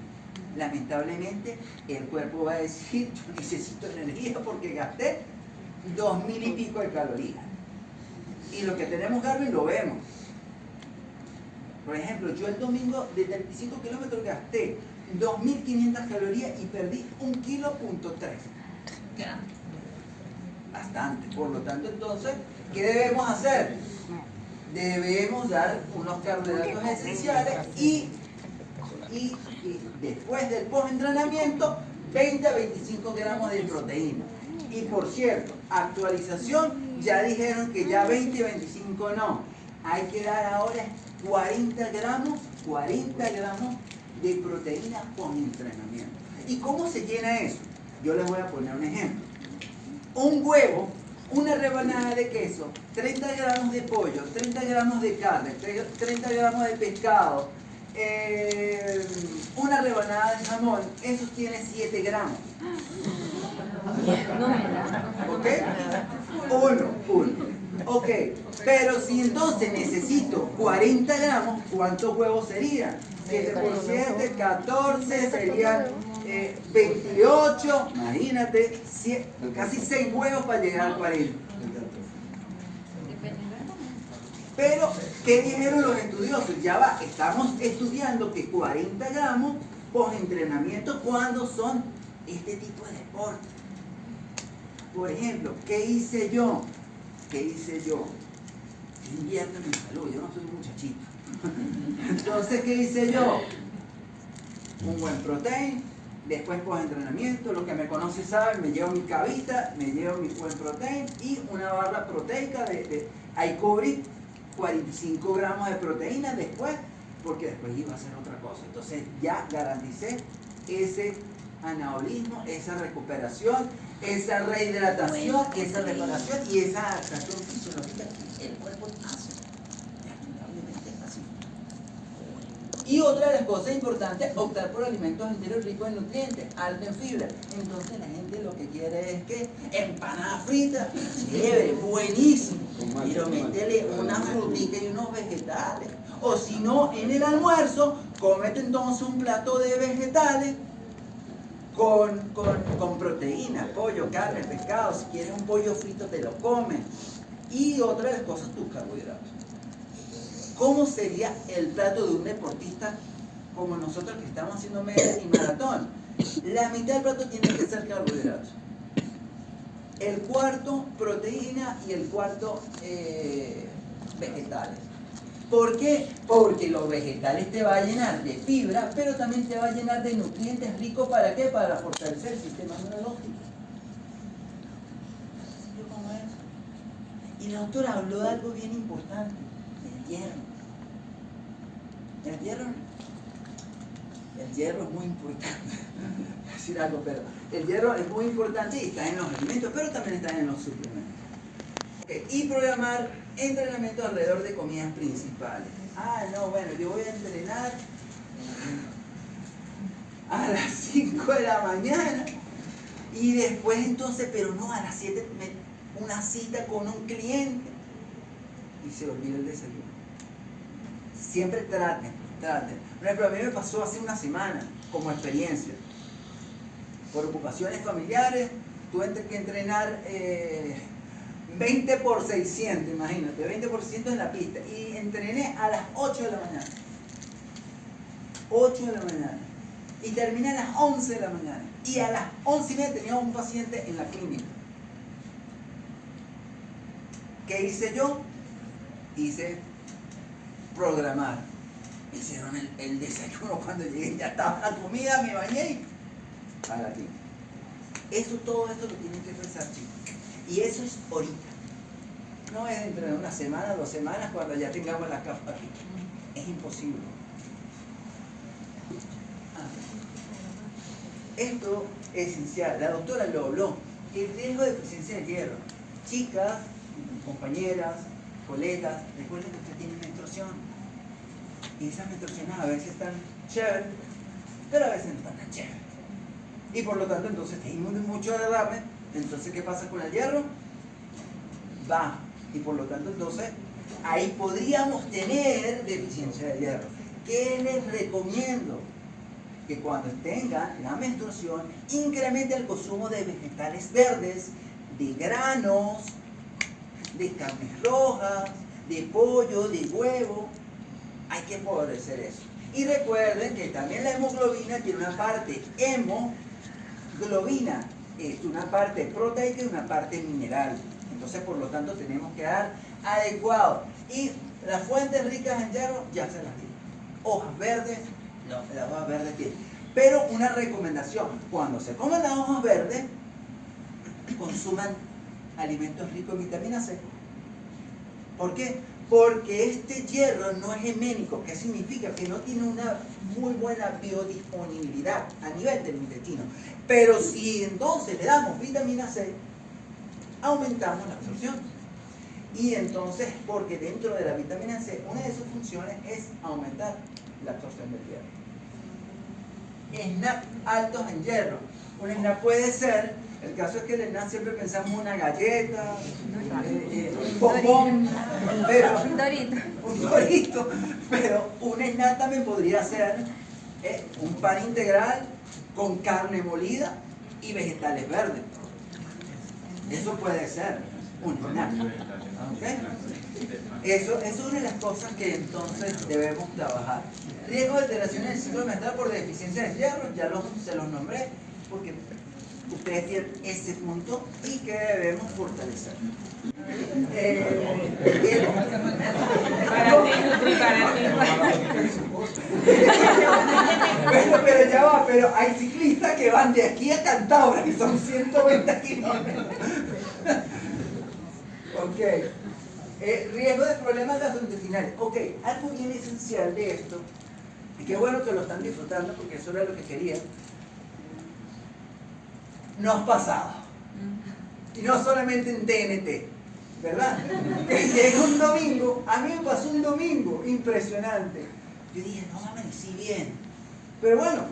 Lamentablemente, el cuerpo va a decir, yo necesito energía porque gasté 2000 y pico de calorías. Y lo que tenemos, Garvin, lo vemos. Por ejemplo, yo el domingo de 35 kilómetros gasté 2500 calorías y perdí 1,3 kilos. Bastante. Por lo tanto, entonces, ¿qué debemos hacer? debemos dar unos carbohidratos esenciales y después del post-entrenamiento 20 a 25 gramos de proteína. Y por cierto, actualización, ya dijeron que ya 20 y 25 no. Hay que dar ahora 40 gramos de proteína post-entrenamiento. ¿Y cómo se llena eso? Yo les voy a poner un ejemplo. Un huevo, una rebanada de queso, 30 gramos de pollo, 30 gramos de carne, 30 gramos de pescado, una rebanada de jamón, eso tiene 7 gramos. ¿Ok? Uno. Ok, pero si entonces necesito 40 gramos, ¿cuántos huevos serían? 7 por 7, 14, serían 28, imagínate, casi 6 huevos para llegar al 40. Pero, ¿qué dijeron los estudiosos? Ya va, estamos estudiando que 40 gramos post-entrenamiento cuando son este tipo de deporte. Por ejemplo, ¿qué hice yo? Yo invierto en mi salud, yo no soy un muchachito. Entonces, ¿qué hice yo? Un buen protein, después post-entrenamiento, los que me conocen saben, me llevo mi cavita, me llevo mi buen protein y una barra proteica ahí cubrí 45 gramos de proteína después, porque después iba a hacer otra cosa. Entonces ya garanticé ese anabolismo, esa recuperación, esa rehidratación, esa reparación y esa adaptación fisiológica que el cuerpo hace. Y otra de las cosas importantes, optar por alimentos enteros ricos en nutrientes, altos en fibra. Entonces la gente lo que quiere es que empanada frita, chévere, buenísimo, pero métele una frutita y unos vegetales. O si no, en el almuerzo, cómete entonces un plato de vegetales con proteínas, pollo, carne, pescado. Si quieres un pollo frito te lo comes. Y otra de las cosas, tus carbohidratos. ¿Cómo sería el plato de un deportista como nosotros que estamos haciendo media y maratón? La mitad del plato tiene que ser carbohidratos. El cuarto, proteína, y el cuarto, vegetales. ¿Por qué? Porque los vegetales te va a llenar de fibra, pero también te va a llenar de nutrientes ricos. ¿Para qué? Para fortalecer el sistema inmunológico. ¿Cómo es? Y la doctora habló de algo bien importante, el hierro. El hierro es muy importante. Decir algo, pero el hierro es muy importante y está en los alimentos, pero también está en los suplementos. Okay. Y programar entrenamiento alrededor de comidas principales. No, bueno, yo voy a entrenar a las 5 de la mañana y después entonces, pero no, a las 7 una cita con un cliente y se olvida el desayuno. Siempre traten. Por ejemplo, a mí me pasó hace una semana como experiencia. Por ocupaciones familiares, tuve que entrenar 20 por 600, imagínate, 20% en la pista. Y entrené a las 8 de la mañana. 8 de la mañana. Y terminé a las 11 de la mañana. Y a las 11:30 tenía un paciente en la clínica. ¿Qué hice yo? Hice programar. Me hicieron el desayuno cuando llegué, ya estaba la comida, me bañé y a la clínica. Todo esto lo tienen que pensar, chicos. Y eso es ahorita. No es dentro de una semana, 2 semanas, cuando ya tengamos la capa aquí. Es imposible. Esto es esencial. La doctora lo habló. El riesgo de deficiencia de hierro. Chicas, compañeras, colegas, recuerden que usted tiene menstruación. Y esas menstruaciones a veces están chéveres, pero a veces no están tan chéveres. Y por lo tanto, entonces tenemos mucho derrame. Entonces, ¿qué pasa con el hierro? Va. Y por lo tanto, entonces, ahí podríamos tener deficiencia de hierro. ¿Qué les recomiendo? Que cuando tengan la menstruación, incrementen el consumo de vegetales verdes, de granos, de carnes rojas, de pollo, de huevo. Hay que favorecer eso. Y recuerden que también la hemoglobina tiene una parte hemoglobina, es una parte proteica y una parte mineral. Entonces, por lo tanto, tenemos que dar adecuado. Y las fuentes ricas en hierro ya se las di. Hojas verdes, no, las hojas verdes tienen. Pero una recomendación, cuando se coman las hojas verdes, consuman alimentos ricos en vitamina C. ¿Por qué? Porque este hierro no es heménico, que significa que no tiene una muy buena biodisponibilidad a nivel del intestino. Pero si entonces le damos vitamina C, aumentamos la absorción. Y entonces, porque dentro de la vitamina C, una de sus funciones es aumentar la absorción del hierro. SNAP altos en hierro. Un SNAP puede ser, el caso es que el SNAP siempre pensamos una galleta, un bombón, pero, un dorito, pero un SNAP también podría ser un pan integral con carne molida y vegetales verdes. Eso puede ser un SNAP. ¿Okay? Eso es una de las cosas que entonces debemos trabajar. Riesgo de alteraciones del ciclo menstrual por deficiencia de hierro, ya se los nombré, porque ustedes tienen ese punto y que debemos fortalecer. Para ti, Nutri, para ti. Pero ya va, pero hay ciclistas que van de aquí a Cantabria, que son 120 kilómetros. Ok. Riesgo de problemas gastrointestinales. Ok, algo bien esencial de esto, y qué bueno que lo están disfrutando porque eso era lo que quería. Nos ha pasado. Y no solamente en TNT, ¿verdad? Llega un domingo, a mí me pasó un domingo impresionante. Yo dije, no amanecí bien. Pero bueno,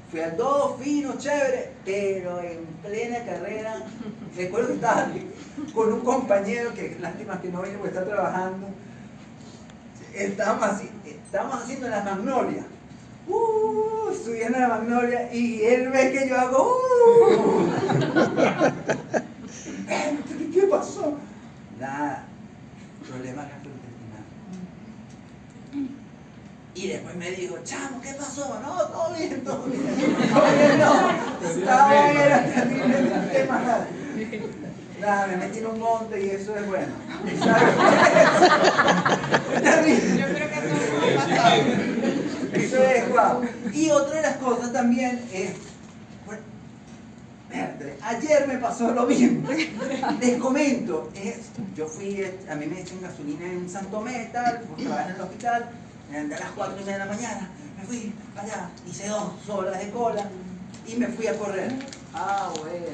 fui al 2, fino, chévere, pero en plena carrera, recuerdo que estaba con un compañero que lástima que no vino porque está trabajando. Estábamos haciendo la magnolia. Subiendo la magnolia y él ve que yo hago. ¿Qué pasó? Nada, problema gastrointestinal. Y después me dijo, chamo, ¿qué pasó? No, todo bien, todo bien. Todo bien, no. Estaba era terriblemente mal. Nada, me metí en un monte y eso es bueno. Es terrible. Yo creo que todo ha pasado. Eso es guau. Y otra de las cosas también es, bueno, ayer me pasó lo mismo. Les comento, yo fui, a mí me echan gasolina en San Tomé, tal, porque trabajo en el hospital, me andé a las 4:30 de la mañana, me fui para allá, hice 2 horas de cola y me fui a correr. Ah, bueno,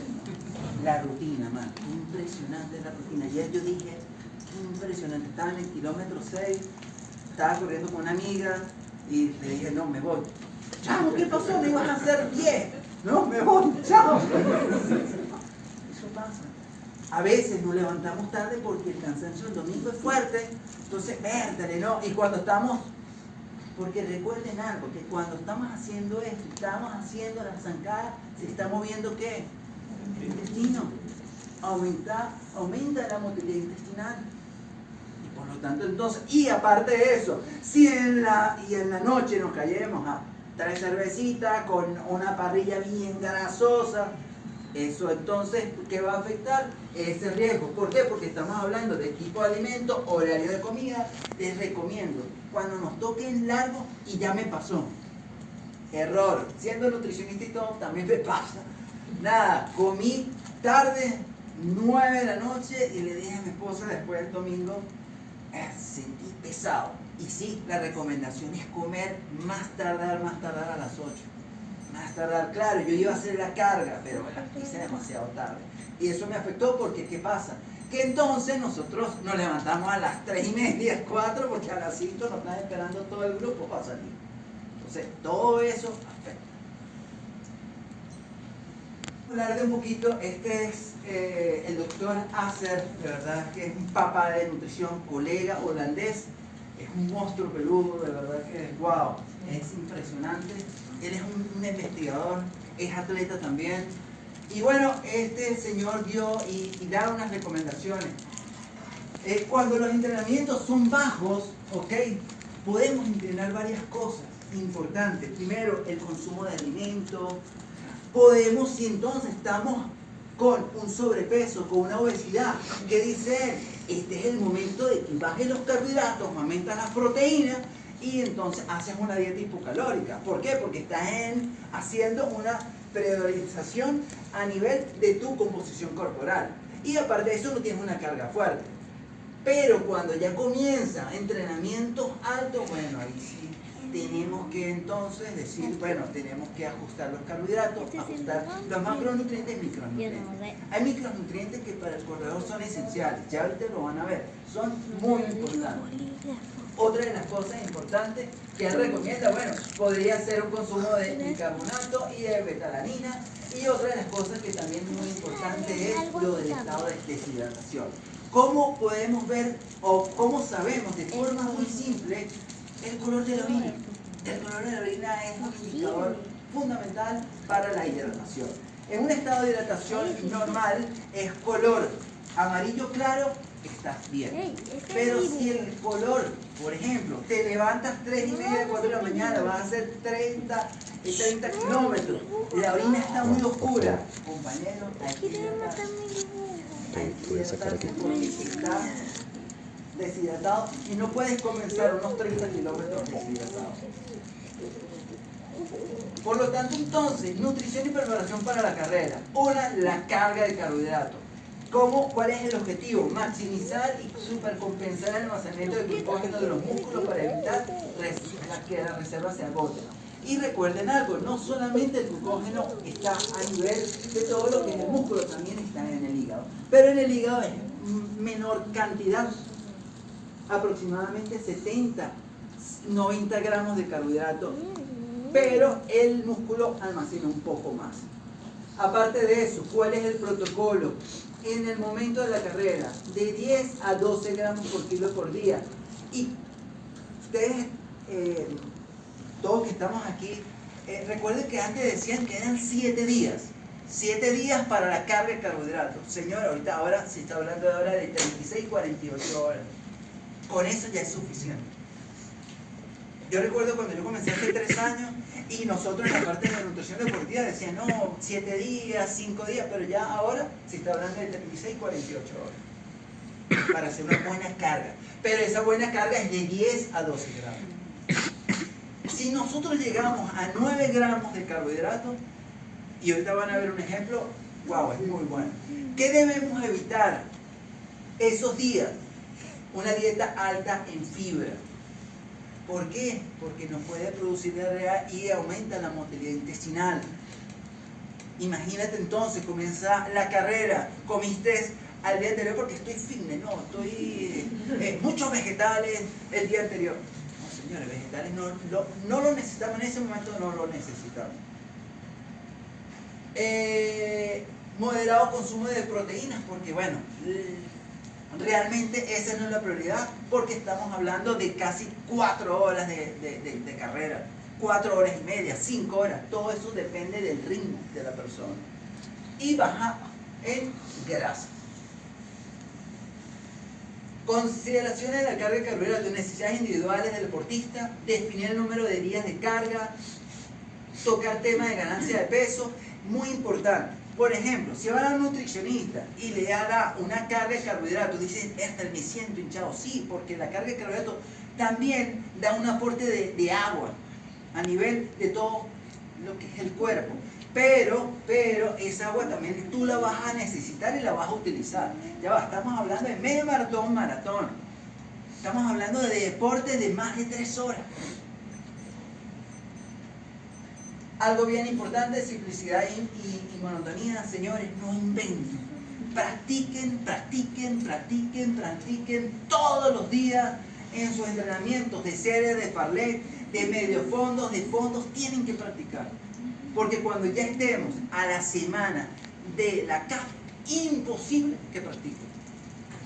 la rutina, man, impresionante la rutina. Ayer yo dije, impresionante, estaba en el kilómetro 6, estaba corriendo con una amiga y le dije, no, me voy. Chamo, ¿qué pasó? Me iban a hacer 10. No, me voy, chao. Eso pasa. A veces nos levantamos tarde porque el cansancio del domingo es fuerte. Entonces, vértale, ¿no? Y cuando estamos, porque recuerden algo, que cuando estamos haciendo esto, estamos haciendo la zancada, se está moviendo ¿qué? El intestino. Aumenta la motilidad intestinal. Y por lo tanto, entonces, y aparte de eso, si en la noche nos cayéramos a 3 cervecitas con una parrilla bien grasosa, eso entonces, ¿qué va a afectar? Ese riesgo. ¿Por qué? Porque estamos hablando de tipo de alimento, horario de comida. Les recomiendo, cuando nos toquen largo, y ya me pasó, error, siendo nutricionista y todo, también me pasa. Nada, comí tarde, 9 de la noche, y le dije a mi esposa después del domingo, sentí pesado. Y sí, la recomendación es comer más tardar a las 8. Más tardar, claro, yo iba a hacer la carga, pero la hice demasiado tarde. Y eso me afectó porque, ¿qué pasa? Que entonces nosotros nos levantamos a las 3:30, 4, porque a las 5 nos están esperando todo el grupo para salir. Entonces, todo eso afecta. Hablar de un poquito, este es el doctor Acer, de verdad que es un papá de nutrición, colega holandés. Es un monstruo peludo, de verdad que es wow, es impresionante. Él es un investigador, es atleta también. Y bueno, este señor dio y da unas recomendaciones. Cuando los entrenamientos son bajos, ok, podemos entrenar varias cosas importantes. Primero, el consumo de alimentos. Podemos, si entonces estamos con un sobrepeso, con una obesidad, que dice él, este es el momento de que bajes los carbohidratos, aumentas las proteínas y entonces haces una dieta hipocalórica. ¿Por qué? Porque estás haciendo una priorización a nivel de tu composición corporal. Y aparte de eso no tienes una carga fuerte. Pero cuando ya comienza entrenamientos altos, bueno, ahí sí tenemos que entonces decir, bueno, tenemos que ajustar los carbohidratos, ajustar los macronutrientes y micronutrientes. Hay micronutrientes que para el corredor son esenciales, ya ahorita lo van a ver, son muy importantes. Otra de las cosas importantes que él recomienda, bueno, podría ser un consumo de bicarbonato y de betalanina. Y otra de las cosas que también es muy importante es lo del estado de deshidratación. ¿Cómo podemos ver o cómo sabemos de forma muy simple el color de la orina? El color de la orina es un indicador fundamental para la hidratación. En un estado de hidratación normal es color amarillo claro, estás bien. Pero si el color, por ejemplo, te levantas 3:30, 4 de la mañana, vas a hacer 30 kilómetros, la orina está muy oscura, compañero, hay que hidratarse. Hay que hidratarse porque estás deshidratado y no puedes comenzar unos 30 kilómetros deshidratados. Por lo tanto, entonces, nutrición y preparación para la carrera. Una, la carga de carbohidratos. ¿Cuál es el objetivo? Maximizar y supercompensar el almacenamiento de glucógeno de los músculos para evitar que la reserva se agote. Y recuerden algo, no solamente el glucógeno está a nivel de todo lo que es el músculo, también está en el hígado. Pero en el hígado es menor cantidad, aproximadamente 70, 90 gramos de carbohidratos, pero el músculo almacena un poco más. Aparte de eso, ¿cuál es el protocolo? En el momento de la carrera, de 10 a 12 gramos por kilo por día. Y ustedes, todos que estamos aquí, recuerden que antes decían que eran 7 días. 7 días para la carga de carbohidratos. Señor, ahora se está hablando ahora de 36, 48 horas. Con eso ya es suficiente. Yo recuerdo cuando yo comencé hace 3 años y nosotros en la parte de la nutrición deportiva decían, no, 7 días, 5 días, pero ya ahora se está hablando de 36, 48 horas para hacer una buena carga. Pero esa buena carga es de 10 a 12 gramos. Si nosotros llegamos a 9 gramos de carbohidratos, y ahorita van a ver un ejemplo, wow, es muy bueno. ¿Qué debemos evitar esos días? Una dieta alta en fibra. ¿Por qué? Porque nos puede producir diarrea y aumenta la motilidad intestinal. Imagínate entonces, comienza la carrera, comiste al día anterior porque estoy fitness, no, estoy muchos vegetales el día anterior. No, señores, vegetales no lo necesitamos en ese momento, no lo necesitamos. Moderado consumo de proteínas, porque bueno, realmente esa no es la prioridad, porque estamos hablando de casi 4 horas de carrera, 4 horas y media, 5 horas, todo eso depende del ritmo de la persona. Y baja en grasa. Consideraciones de la carga de carbohidratos, necesidades individuales del deportista, definir el número de días de carga, tocar temas de ganancia de peso, muy importante. Por ejemplo, si va a un nutricionista y le da una carga de carbohidratos, dice, me siento hinchado. Sí, porque la carga de carbohidratos también da un aporte de agua a nivel de todo lo que es el cuerpo. Pero esa agua también tú la vas a necesitar y la vas a utilizar. Ya va, estamos hablando de medio maratón. Estamos hablando de deportes de más de 3 horas. Algo bien importante, simplicidad y monotonía, señores, no inventen. Practiquen todos los días en sus entrenamientos de series, de fartlek, de medio fondos, de fondos, tienen que practicar. Porque cuando ya estemos a la semana de la CAF, imposible que practiquen.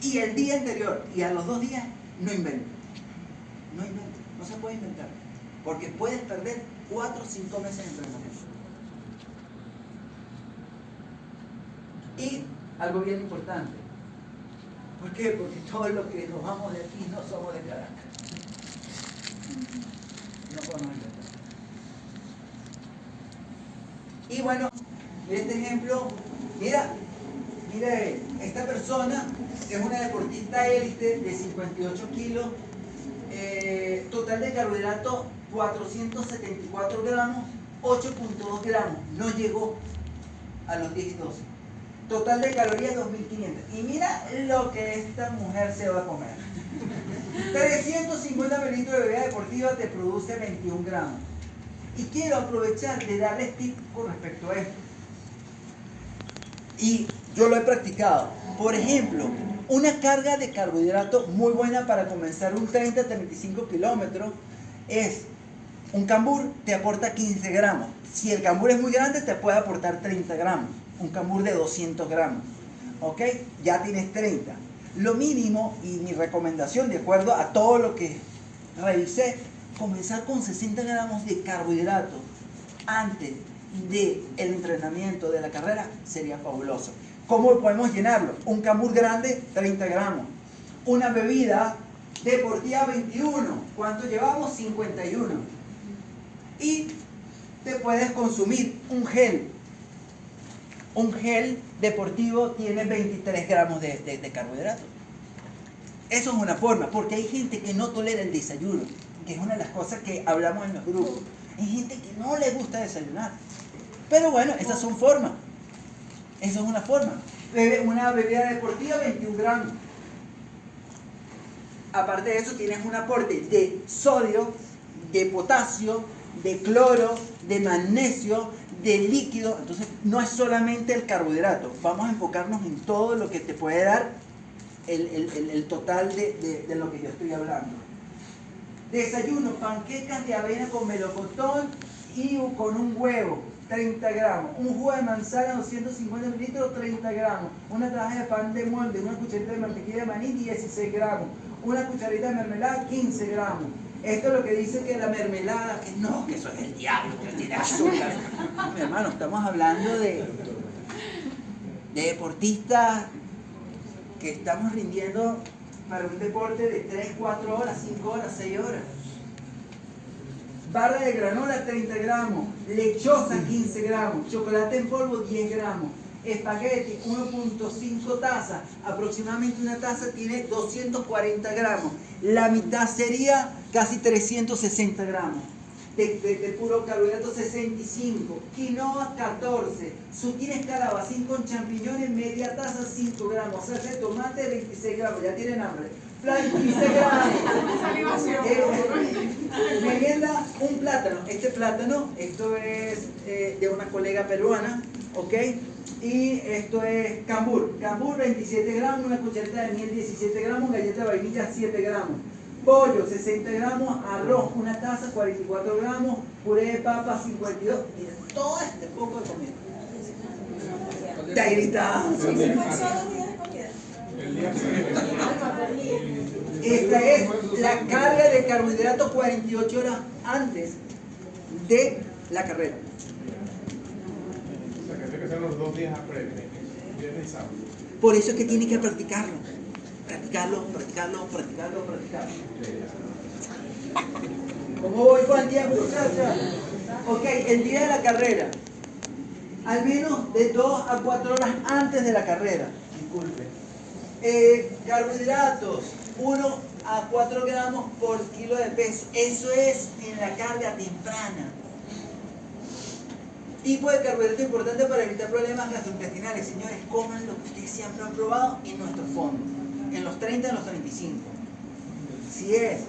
Y el día anterior y a los 2 días, no inventen. No se puede inventar. Porque puedes perder 4 o 5 meses de entrenamiento. Y algo bien importante. ¿Por qué? Porque todos los que nos vamos de aquí no somos de Caracas. No podemos inventar. Y bueno, este ejemplo, mira Mire, esta persona es una deportista élite de 58 kilos, total de carbohidratos 474 gramos, 8.2 gramos, no llegó a los 10 y 12. Total de calorías 2500. Y mira lo que esta mujer se va a comer. 350 mililitros de bebida deportiva te produce 21 gramos. Y quiero aprovechar de darles tips con respecto a esto. Y yo lo he practicado. Por ejemplo, una carga de carbohidratos muy buena para comenzar un 30-35 kilómetros es un cambur, te aporta 15 gramos. Si el cambur es muy grande, te puede aportar 30 gramos. Un cambur de 200 gramos. ¿Ok? Ya tienes 30. Lo mínimo y mi recomendación, de acuerdo a todo lo que revisé, comenzar con 60 gramos de carbohidratos antes del entrenamiento de la carrera sería fabuloso. ¿Cómo podemos llenarlo? Un cambur grande, 30 gramos. Una bebida deportiva, 21. ¿Cuánto llevamos? 51. Y te puedes consumir un gel. Un gel deportivo tiene 23 gramos de carbohidratos. Eso es una forma, porque hay gente que no tolera el desayuno, que es una de las cosas que hablamos en los grupos. Hay gente que no le gusta desayunar. Pero bueno, esas son formas. Esa es una forma. Una bebida deportiva, 21 gramos. Aparte de eso, tienes un aporte de sodio, de potasio, de cloro, de magnesio, de líquido. Entonces, no es solamente el carbohidrato. Vamos a enfocarnos en todo lo que te puede dar el total de lo que yo estoy hablando. Desayuno, panquecas de avena con melocotón y con un huevo, 30 gramos. Un jugo de manzana, 250 mililitros, 30 gramos. Una taja de pan de molde, una cucharita de mantequilla de maní, 16 gramos. Una cucharita de mermelada, 15 gramos. Esto es lo que dice que la mermelada, que no, que eso es el diablo, que tiene azúcar. No, mi hermano, estamos hablando de deportistas que estamos rindiendo para un deporte de 3, 4 horas, 5 horas, 6 horas. Barra de granola, 30 gramos. Lechosa, 15 gramos. Chocolate en polvo, 10 gramos. Espagueti, 1.5 tazas. Aproximadamente una taza tiene 240 gramos. La mitad sería casi 360 gramos. De puro carbohidrato, 65. Quinoa, 14. Sutines calabacín con champiñones, media taza, 5 gramos. Salsa de tomate, 26 gramos. Ya tienen hambre. Flan, 15 gramos. Merienda, un plátano. Este plátano, esto es de una colega peruana, ¿ok? Y esto es cambur. Cambur, 27 gramos. Una cucharita de miel, 17 gramos. Galleta de vainilla, 7 gramos. Pollo, 60 gramos. Arroz, una taza, 44 gramos. Puré de papa, 52. Mira, todo este poco de comida. Está gritando. Esta es la carga de carbohidratos 48 horas antes de la carrera. O sea, que tiene que ser los 2 días previos, viernes y sábado. Por eso es que tiene que practicarlo. Practicarlo. ¿Cómo voy con el tiempo, muchachas? Ok, el día de la carrera. Al menos de 2 a 4 horas antes de la carrera. Disculpe. Carbohidratos, 1 a 4 gramos por kilo de peso. Eso es en la carga temprana. Tipo de carbohidrato importante para evitar problemas gastrointestinales. Señores, coman lo que ustedes siempre han probado en nuestro fondo. En los 30, en los 35. Si es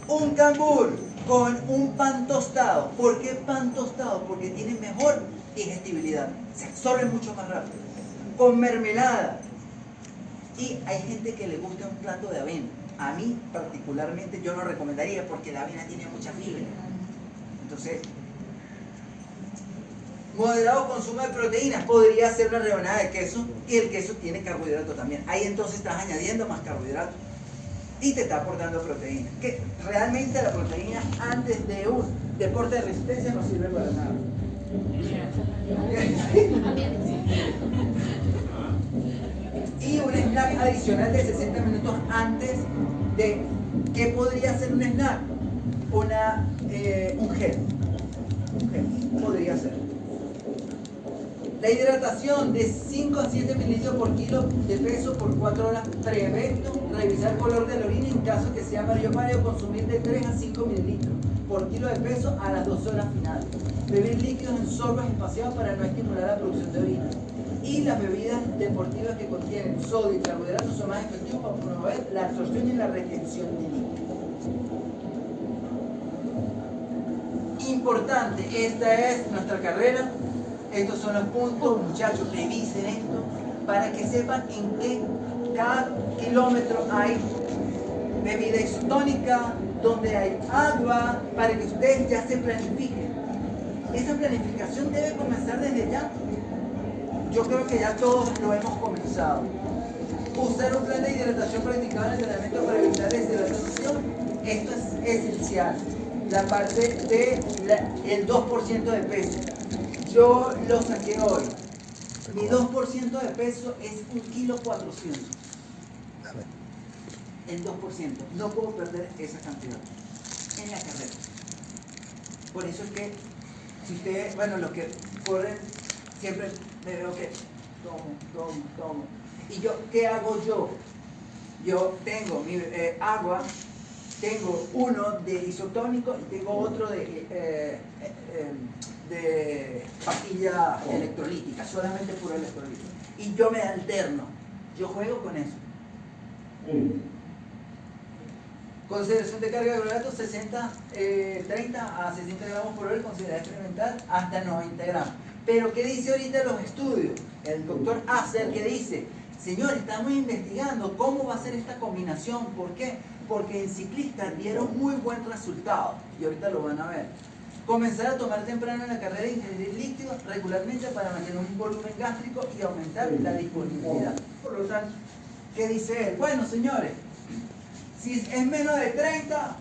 un cambur con un pan tostado. ¿Por qué pan tostado? Porque tiene mejor digestibilidad. Se absorbe mucho más rápido. Con mermelada. Y hay gente que le gusta un plato de avena. A mí particularmente yo no recomendaría porque la avena tiene mucha fibra. Entonces, moderado consumo de proteínas. Podría ser una rebanada de queso y el queso tiene carbohidrato también. Ahí entonces estás añadiendo más carbohidrato y te está aportando proteína. Que realmente la proteína antes de un deporte de resistencia no sirve para nada. Y un snack adicional de 60 minutos antes de... ¿Qué podría ser un snack? Un gel. Un gel podría ser. La hidratación de 5 a 7 mililitros por kilo de peso por 4 horas pre-evento. Revisar el color de la orina en caso que sea amarillo pálido. Consumir de 3 a 5 mililitros por kilo de peso a las 2 horas finales. Beber líquidos en sorbos espaciados para no estimular la producción de orina. Y las bebidas deportivas que contienen sodio y carbohidratos son más efectivos para promover la absorción y la retención de líquidos. Importante, esta es nuestra carrera. Estos son los puntos, muchachos, revisen esto para que sepan en qué cada kilómetro hay bebida isotónica, donde hay agua, para que ustedes ya se planifiquen. Esa planificación debe comenzar desde ya. Yo creo que ya todos lo hemos comenzado. Usar un plan de hidratación practicado en el entrenamiento para evitar deshidratación, esto es esencial. La parte del 2% de peso. Yo lo saqué hoy. Mi 2% de peso es 1,400 kilos. El 2%. No puedo perder esa cantidad en la carrera. Por eso es que, si ustedes, bueno, los que corren, siempre me veo que tomo. ¿Y yo qué hago yo? Yo tengo mi agua, tengo uno de isotónico y tengo otro de pastilla electrolítica, solamente puro electrolítico. Y yo me alterno, yo juego con eso. Consideración de carga de carbohidratos 30 a 60 gramos por hora, considerada experimental hasta 90 gramos. Pero ¿qué dice ahorita los estudios? El doctor Acer, que dice, señor, estamos investigando cómo va a ser esta combinación. ¿Por qué? Porque en ciclistas dieron muy buen resultado y ahorita lo van a ver. Comenzar a tomar temprano en la carrera e ingerir líquidos regularmente para mantener un volumen gástrico y aumentar la disponibilidad. Por lo tanto, ¿qué dice él? Bueno, señores, si es menos de 30,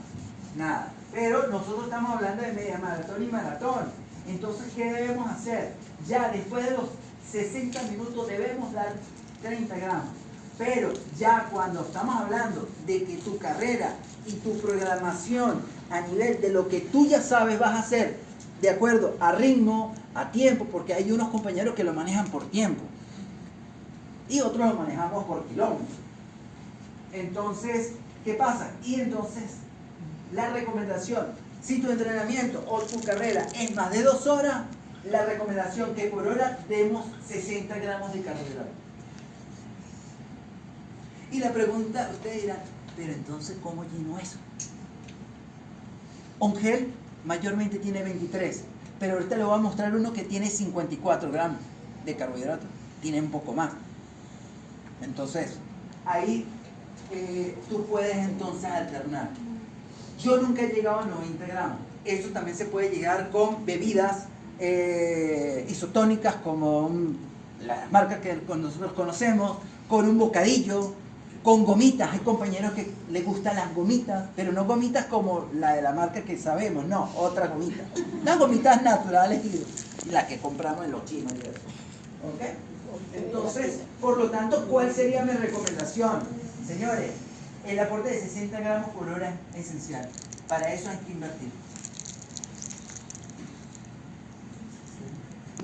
nada. Pero nosotros estamos hablando de media maratón y maratón. Entonces, ¿qué debemos hacer? Ya después de los 60 minutos debemos dar 30 gramos. Pero ya cuando estamos hablando de que tu carrera y tu programación a nivel de lo que tú ya sabes vas a hacer, de acuerdo a ritmo, a tiempo, porque hay unos compañeros que lo manejan por tiempo y otros lo manejamos por kilómetros. Entonces, ¿qué pasa? Y entonces, la recomendación, si tu entrenamiento o tu carrera es más de 2 horas, la recomendación que por hora demos 60 gramos de carbohidratos. Y la pregunta, ustedes dirán, pero entonces, ¿cómo lleno eso? Un gel mayormente tiene 23, pero ahorita le voy a mostrar uno que tiene 54 gramos de carbohidratos. Tiene un poco más. Entonces, ahí tú puedes entonces alternar. Yo nunca he llegado a 90 gramos. Eso también se puede llegar con bebidas isotónicas como las marcas que nosotros conocemos, con un bocadillo, con gomitas. Hay compañeros que les gustan las gomitas, pero no gomitas como la de la marca que sabemos, no, otra gomita. Las gomitas naturales y las que compramos en los chinos y eso. ¿Ok? Entonces, por lo tanto, ¿cuál sería mi recomendación? Señores, el aporte de 60 gramos por hora es esencial. Para eso hay que invertir.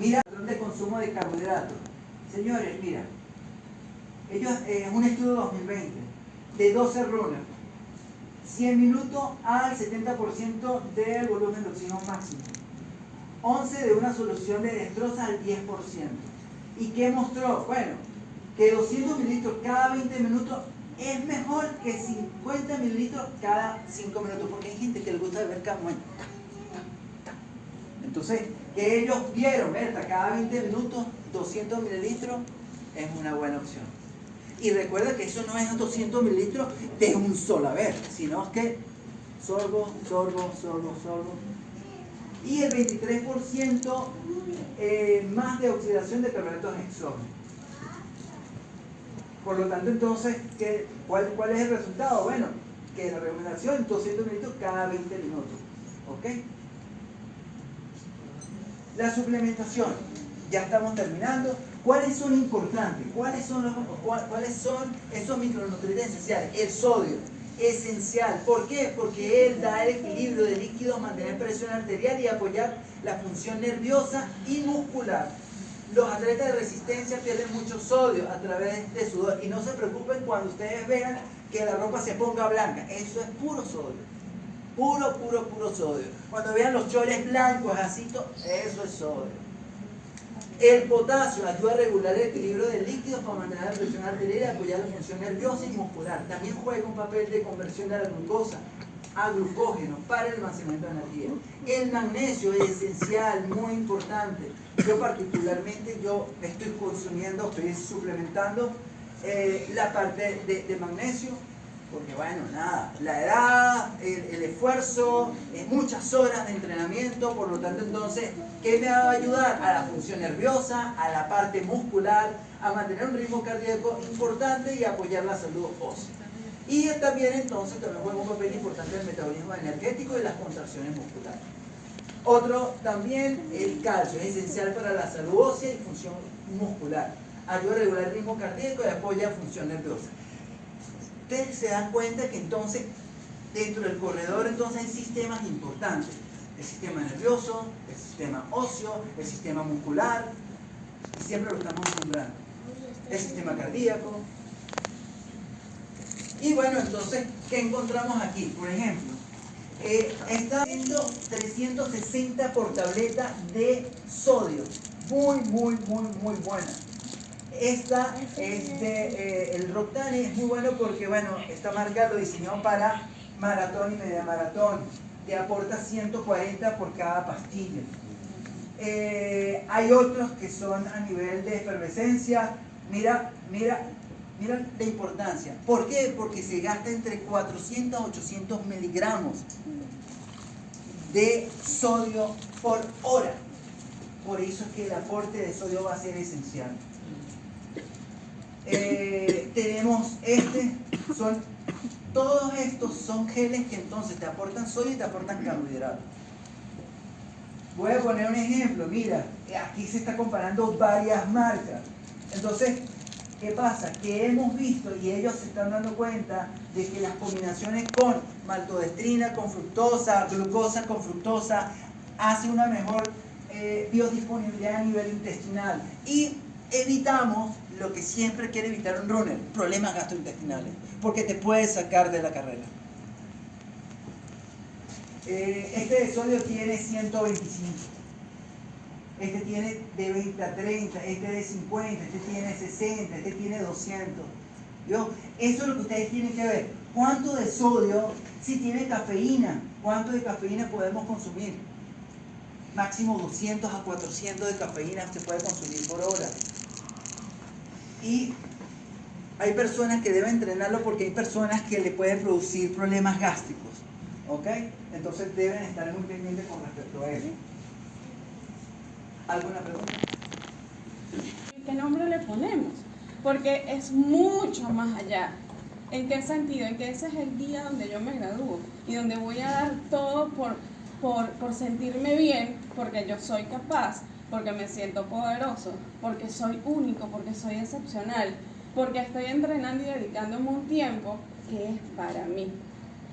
Mira, el patrón de consumo de carbohidratos. Señores, mira. Ellos, un estudio 2020 de 12 runners, 100 minutos al 70% del volumen de oxígeno máximo, 11 de una solución de destroza al 10%. ¿Y qué mostró? Bueno, que 200 mililitros cada 20 minutos es mejor que 50 mililitros cada 5 minutos, porque hay gente que le gusta beber cada momento. Entonces, que ellos vieron, ¿verdad? Cada 20 minutos 200 mililitros es una buena opción. Y recuerda que eso no es 200 mililitros de un solo vez, sino que sorbo. Y el 23% más de oxidación de carbohidratos exógenos. Por lo tanto, entonces, ¿cuál es el resultado? Bueno, que la recomendación 200 mililitros cada 20 minutos. ¿Ok? La suplementación. Ya estamos terminando. ¿Cuáles son importantes? ¿Cuáles son esos micronutrientes esenciales? El sodio, esencial. ¿Por qué? Porque él da el equilibrio de líquidos, mantener presión arterial y apoyar la función nerviosa y muscular. Los atletas de resistencia pierden mucho sodio a través de sudor. Y no se preocupen cuando ustedes vean que la ropa se ponga blanca. Eso es puro sodio. Puro sodio. Cuando vean los chores blancos, así, eso es sodio. El potasio ayuda a regular el equilibrio del líquido para mantener la presión arterial y apoyar la función nerviosa y muscular. También juega un papel de conversión de la glucosa a glucógeno para el almacenamiento de energía. El magnesio es esencial, muy importante. Yo particularmente, estoy consumiendo, estoy suplementando la parte de magnesio, porque bueno, nada, la edad, el esfuerzo, muchas horas de entrenamiento, por lo tanto entonces, ¿qué me va a ayudar? A la función nerviosa, a la parte muscular, a mantener un ritmo cardíaco importante y apoyar la salud ósea. Y también entonces también juega un papel importante en el metabolismo energético y las contracciones musculares. Otro también, el calcio, es esencial para la salud ósea y función muscular. Ayuda a regular el ritmo cardíaco y apoya la función nerviosa. Ustedes se dan cuenta que entonces dentro del corredor entonces hay sistemas importantes. El sistema nervioso, el sistema óseo, el sistema muscular, y siempre lo estamos nombrando. El sistema cardíaco. Y bueno, entonces, ¿qué encontramos aquí? Por ejemplo, está viendo 360 por tableta de sodio. Muy buena. Esta es el Roctane, es muy bueno porque, bueno, esta marca lo diseñó para maratón y media maratón. Te aporta 140 por cada pastilla. Hay otros que son a nivel de efervescencia. Mira la importancia. ¿Por qué? Porque se gasta entre 400 a 800 miligramos de sodio por hora. Por eso es que el aporte de sodio va a ser esencial. Tenemos todos estos son geles que entonces te aportan sodio y te aportan carbohidratos. Voy a poner un ejemplo. Mira, aquí se está comparando varias marcas. Entonces, ¿qué pasa? Que hemos visto y ellos se están dando cuenta de que las combinaciones con maltodextrina, con fructosa, glucosa con fructosa, hace una mejor biodisponibilidad a nivel intestinal y evitamos lo que siempre quiere evitar un runner, problemas gastrointestinales, porque te puede sacar de la carrera. Este de sodio tiene 125. Este tiene de 20 a 30, este de 50, este tiene 60, este tiene 200. ¿Vio? Eso es lo que ustedes tienen que ver. ¿Cuánto de sodio? Si tiene cafeína, ¿cuánto de cafeína podemos consumir? Máximo 200 a 400 de cafeína se puede consumir por hora. Y hay personas que deben entrenarlo porque hay personas que le pueden producir problemas gástricos. ¿Ok? Entonces deben estar muy pendientes con respecto a eso. ¿Alguna pregunta? ¿Qué nombre le ponemos? Porque es mucho más allá. ¿En qué sentido? En que ese es el día donde yo me gradúo y donde voy a dar todo por sentirme bien, porque yo soy capaz, porque me siento poderoso, porque soy único, porque soy excepcional, porque estoy entrenando y dedicándome un tiempo que es para mí.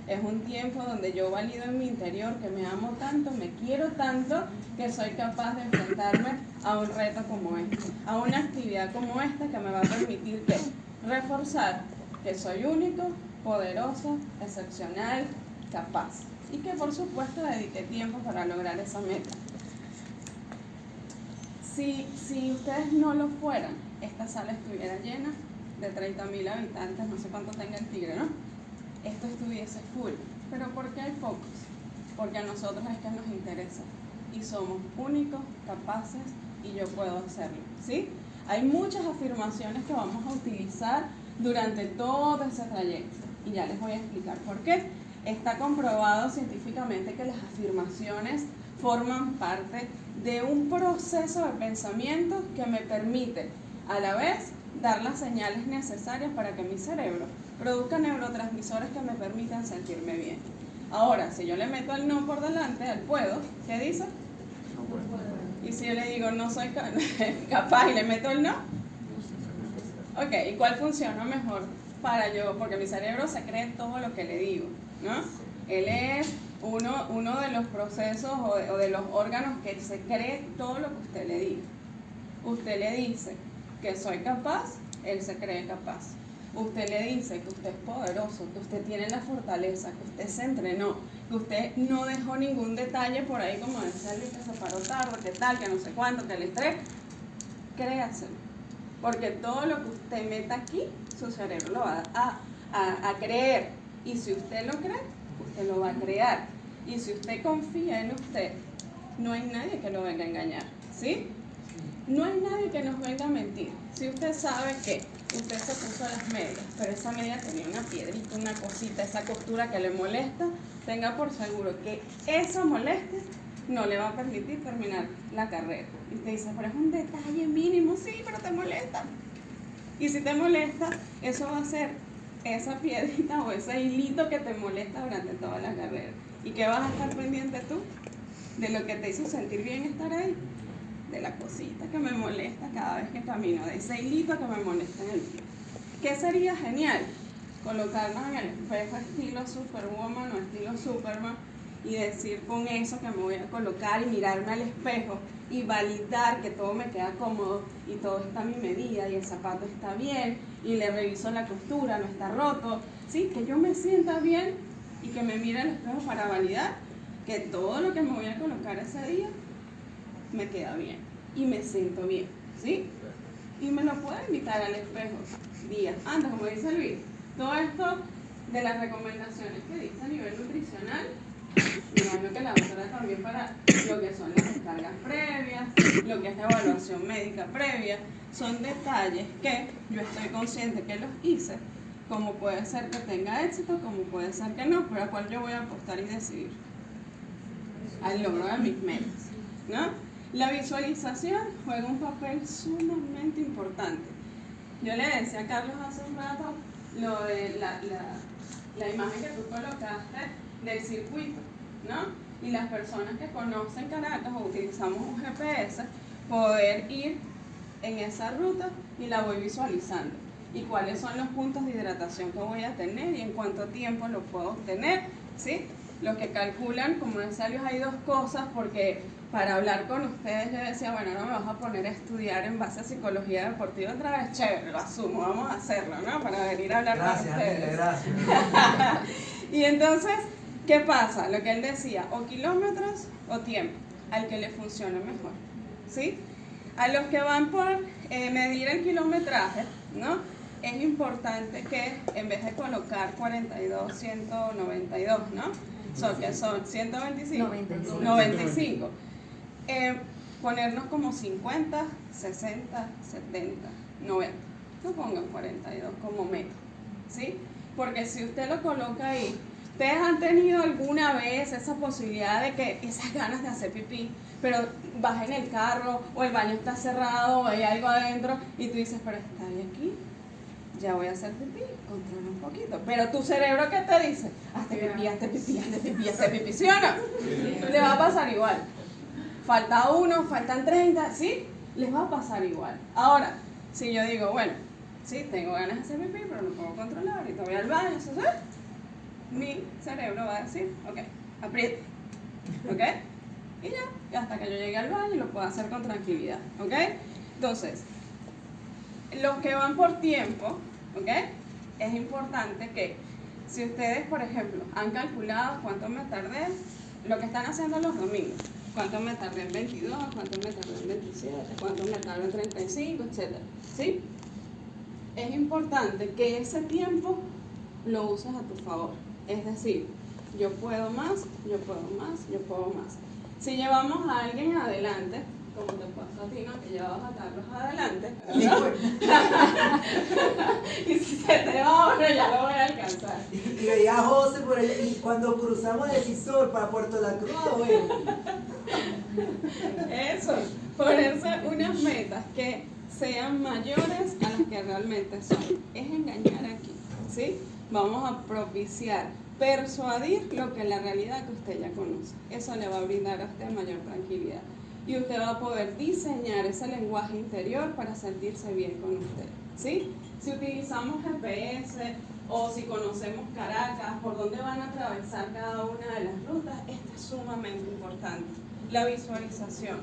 Es un tiempo donde yo valido en mi interior que me amo tanto, me quiero tanto, que soy capaz de enfrentarme a un reto como este, a una actividad como esta que me va a permitir reforzar que soy único, poderoso, excepcional, capaz. Y que por supuesto dediqué tiempo para lograr esa meta. Si ustedes no lo fueran, esta sala estuviera llena de 30.000 habitantes, no sé cuánto tenga el Tigre, ¿no? Esto estuviese full. ¿Pero por qué hay pocos? Porque a nosotros es que nos interesa. Y somos únicos, capaces, y yo puedo hacerlo, ¿sí? Hay muchas afirmaciones que vamos a utilizar durante todo ese trayecto. Y ya les voy a explicar por qué. Está comprobado científicamente que las afirmaciones forman parte de un proceso de pensamiento que me permite, a la vez, dar las señales necesarias para que mi cerebro produzca neurotransmisores que me permitan sentirme bien. Ahora, si yo le meto el no por delante, el puedo, ¿qué dice? No puedo. Y si yo le digo no soy capaz y le meto el no, ok, ¿y cuál funciona mejor para yo? Porque mi cerebro se cree todo lo que le digo, ¿no? Él es uno de los procesos o de los órganos que se cree todo lo que usted le diga. Usted le dice que soy capaz, él se cree capaz. Usted le dice que usted es poderoso, que usted tiene la fortaleza, que usted se entrenó, que usted no dejó ningún detalle por ahí, como decía Luis, que se paró tarde, que tal, que no sé cuánto, que el estrés. Créaselo. Porque todo lo que usted meta aquí, su cerebro lo va a creer. Y si usted lo cree, usted lo va a crear. Y si usted confía en usted, no hay nadie que lo venga a engañar. ¿Sí? No hay nadie que nos venga a mentir. Si usted sabe que usted se puso las medias, pero esa media tenía una piedrita, una cosita, esa costura que le molesta, tenga por seguro que esa molestia no le va a permitir terminar la carrera. Y usted dice, pero es un detalle mínimo, sí, pero te molesta. Y si te molesta, eso va a ser esa piedrita o ese hilito que te molesta durante toda la carrera. ¿Y qué vas a estar pendiente tú? De lo que te hizo sentir bien estar ahí. De la cosita que me molesta cada vez que camino, de ese hilito que me molesta en el pie. ¿Qué sería genial? Colocarnos en el espejo estilo Superwoman o estilo Superman y decir con eso que me voy a colocar y mirarme al espejo y validar que todo me queda cómodo y todo está a mi medida y el zapato está bien y le reviso la costura, no está roto, ¿sí? Que yo me sienta bien y que me mire al espejo para validar que todo lo que me voy a colocar ese día me queda bien y me siento bien, ¿sí? Y me lo puedo invitar al espejo días antes, como dice Luis. Todo esto de las recomendaciones que dice a nivel nutricional, me imagino que la doctora también para lo que son las descargas previas, lo que es la evaluación médica previa, son detalles que yo estoy consciente que los hice, como puede ser que tenga éxito, como puede ser que no, pero a cuál yo voy a apostar y decidir al logro de mis metas, ¿no? La visualización juega un papel sumamente importante. Yo le decía a Carlos hace un rato lo de la imagen que tú colocaste del circuito, ¿no? Y las personas que conocen Caracas o utilizamos un GPS, poder ir en esa ruta y la voy visualizando. Y cuáles son los puntos de hidratación que voy a tener y en cuánto tiempo lo puedo obtener, ¿sí? Los que calculan, como decía Luis, hay dos cosas, porque para hablar con ustedes yo decía, bueno, no me vas a poner a estudiar en base a psicología deportiva otra vez, chévere, lo asumo, vamos a hacerlo, ¿no? Para venir a hablar con ustedes. Gracias. Y entonces, ¿qué pasa? Lo que él decía, o kilómetros o tiempo, al que le funcione mejor, ¿sí? A los que van por medir el kilometraje, ¿no? Es importante que en vez de colocar 42, 192, ¿no? Que son 125, 95. Ponernos como 50, 60, 70, 90. No pongan 42 como meta, ¿sí? Porque si usted lo coloca ahí, ¿ustedes han tenido alguna vez esa posibilidad de que esas ganas de hacer pipí, pero vas en el carro o el baño está cerrado o hay algo adentro y tú dices, pero está aquí, ya voy a hacer pipí, controla un poquito? Pero tu cerebro, ¿qué te dice? Hazte pipí, hazte pipí, hazte pipí, hazte pipí, ¿sí o no? Le va a pasar igual. Falta uno, faltan 30, ¿sí? Les va a pasar igual. Ahora, si yo digo, bueno, sí, tengo ganas de hacer pipí, pero no puedo controlar, ahorita voy al baño, ¿sabes? Mi cerebro va a decir, ok, apriete, ¿ok? Y ya, y hasta que yo llegue al baño lo puedo hacer con tranquilidad, ¿ok? Entonces, los que van por tiempo, ¿ok? Es importante que si ustedes, por ejemplo, han calculado cuánto me tardé, lo que están haciendo los domingos, cuánto me tardé en 22, cuánto me tardé en 27, cuánto me tardé en 35, etc. ¿Sí? Es importante que ese tiempo lo uses a tu favor. Es decir, yo puedo más, yo puedo más, yo puedo más. Si llevamos a alguien adelante, como te pasó a ti, ¿no? Que llevabas a Carlos adelante. Y si se te va, bueno, ya lo voy a alcanzar. Y veía a José por allá, y cuando cruzamos el decisor para Puerto La Cruz, bueno. Eso, ponerse unas metas que sean mayores a las que realmente son. Es engañar aquí, ¿sí? Vamos a propiciar, persuadir lo que es la realidad que usted ya conoce. Eso le va a brindar a usted mayor tranquilidad. Y usted va a poder diseñar ese lenguaje interior para sentirse bien con usted, ¿sí? Si utilizamos GPS o si conocemos Caracas, por dónde van a atravesar cada una de las rutas, esto es sumamente importante. La visualización.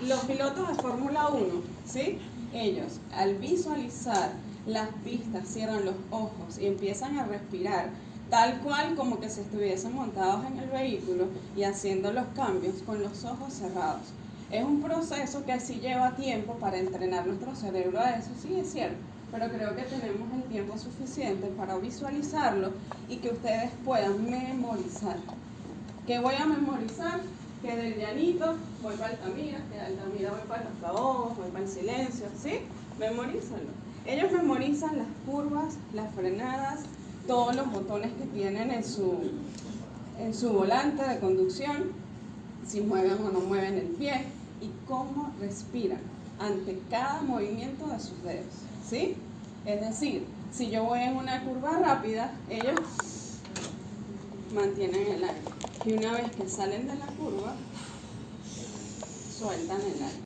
los pilotos de Fórmula 1, ¿sí? Ellos, al visualizar las pistas, cierran los ojos y empiezan a respirar, tal cual como que si estuviesen montados en el vehículo y haciendo los cambios con los ojos cerrados. Es un proceso que sí lleva tiempo para entrenar nuestro cerebro a eso, sí es cierto, pero creo que tenemos el tiempo suficiente para visualizarlo y que ustedes puedan memorizar. ¿Qué voy a memorizar? Que del llanito voy para Altamira, que de Altamira voy para los Cabos, voy para el silencio, ¿sí? Memorízalo. Ellos memorizan las curvas, las frenadas, todos los botones que tienen en su volante de conducción, si mueven o no mueven el pie y cómo respiran ante cada movimiento de sus dedos, ¿sí? Es decir, si yo voy en una curva rápida, ellos mantienen el aire y una vez que salen de la curva, sueltan el aire.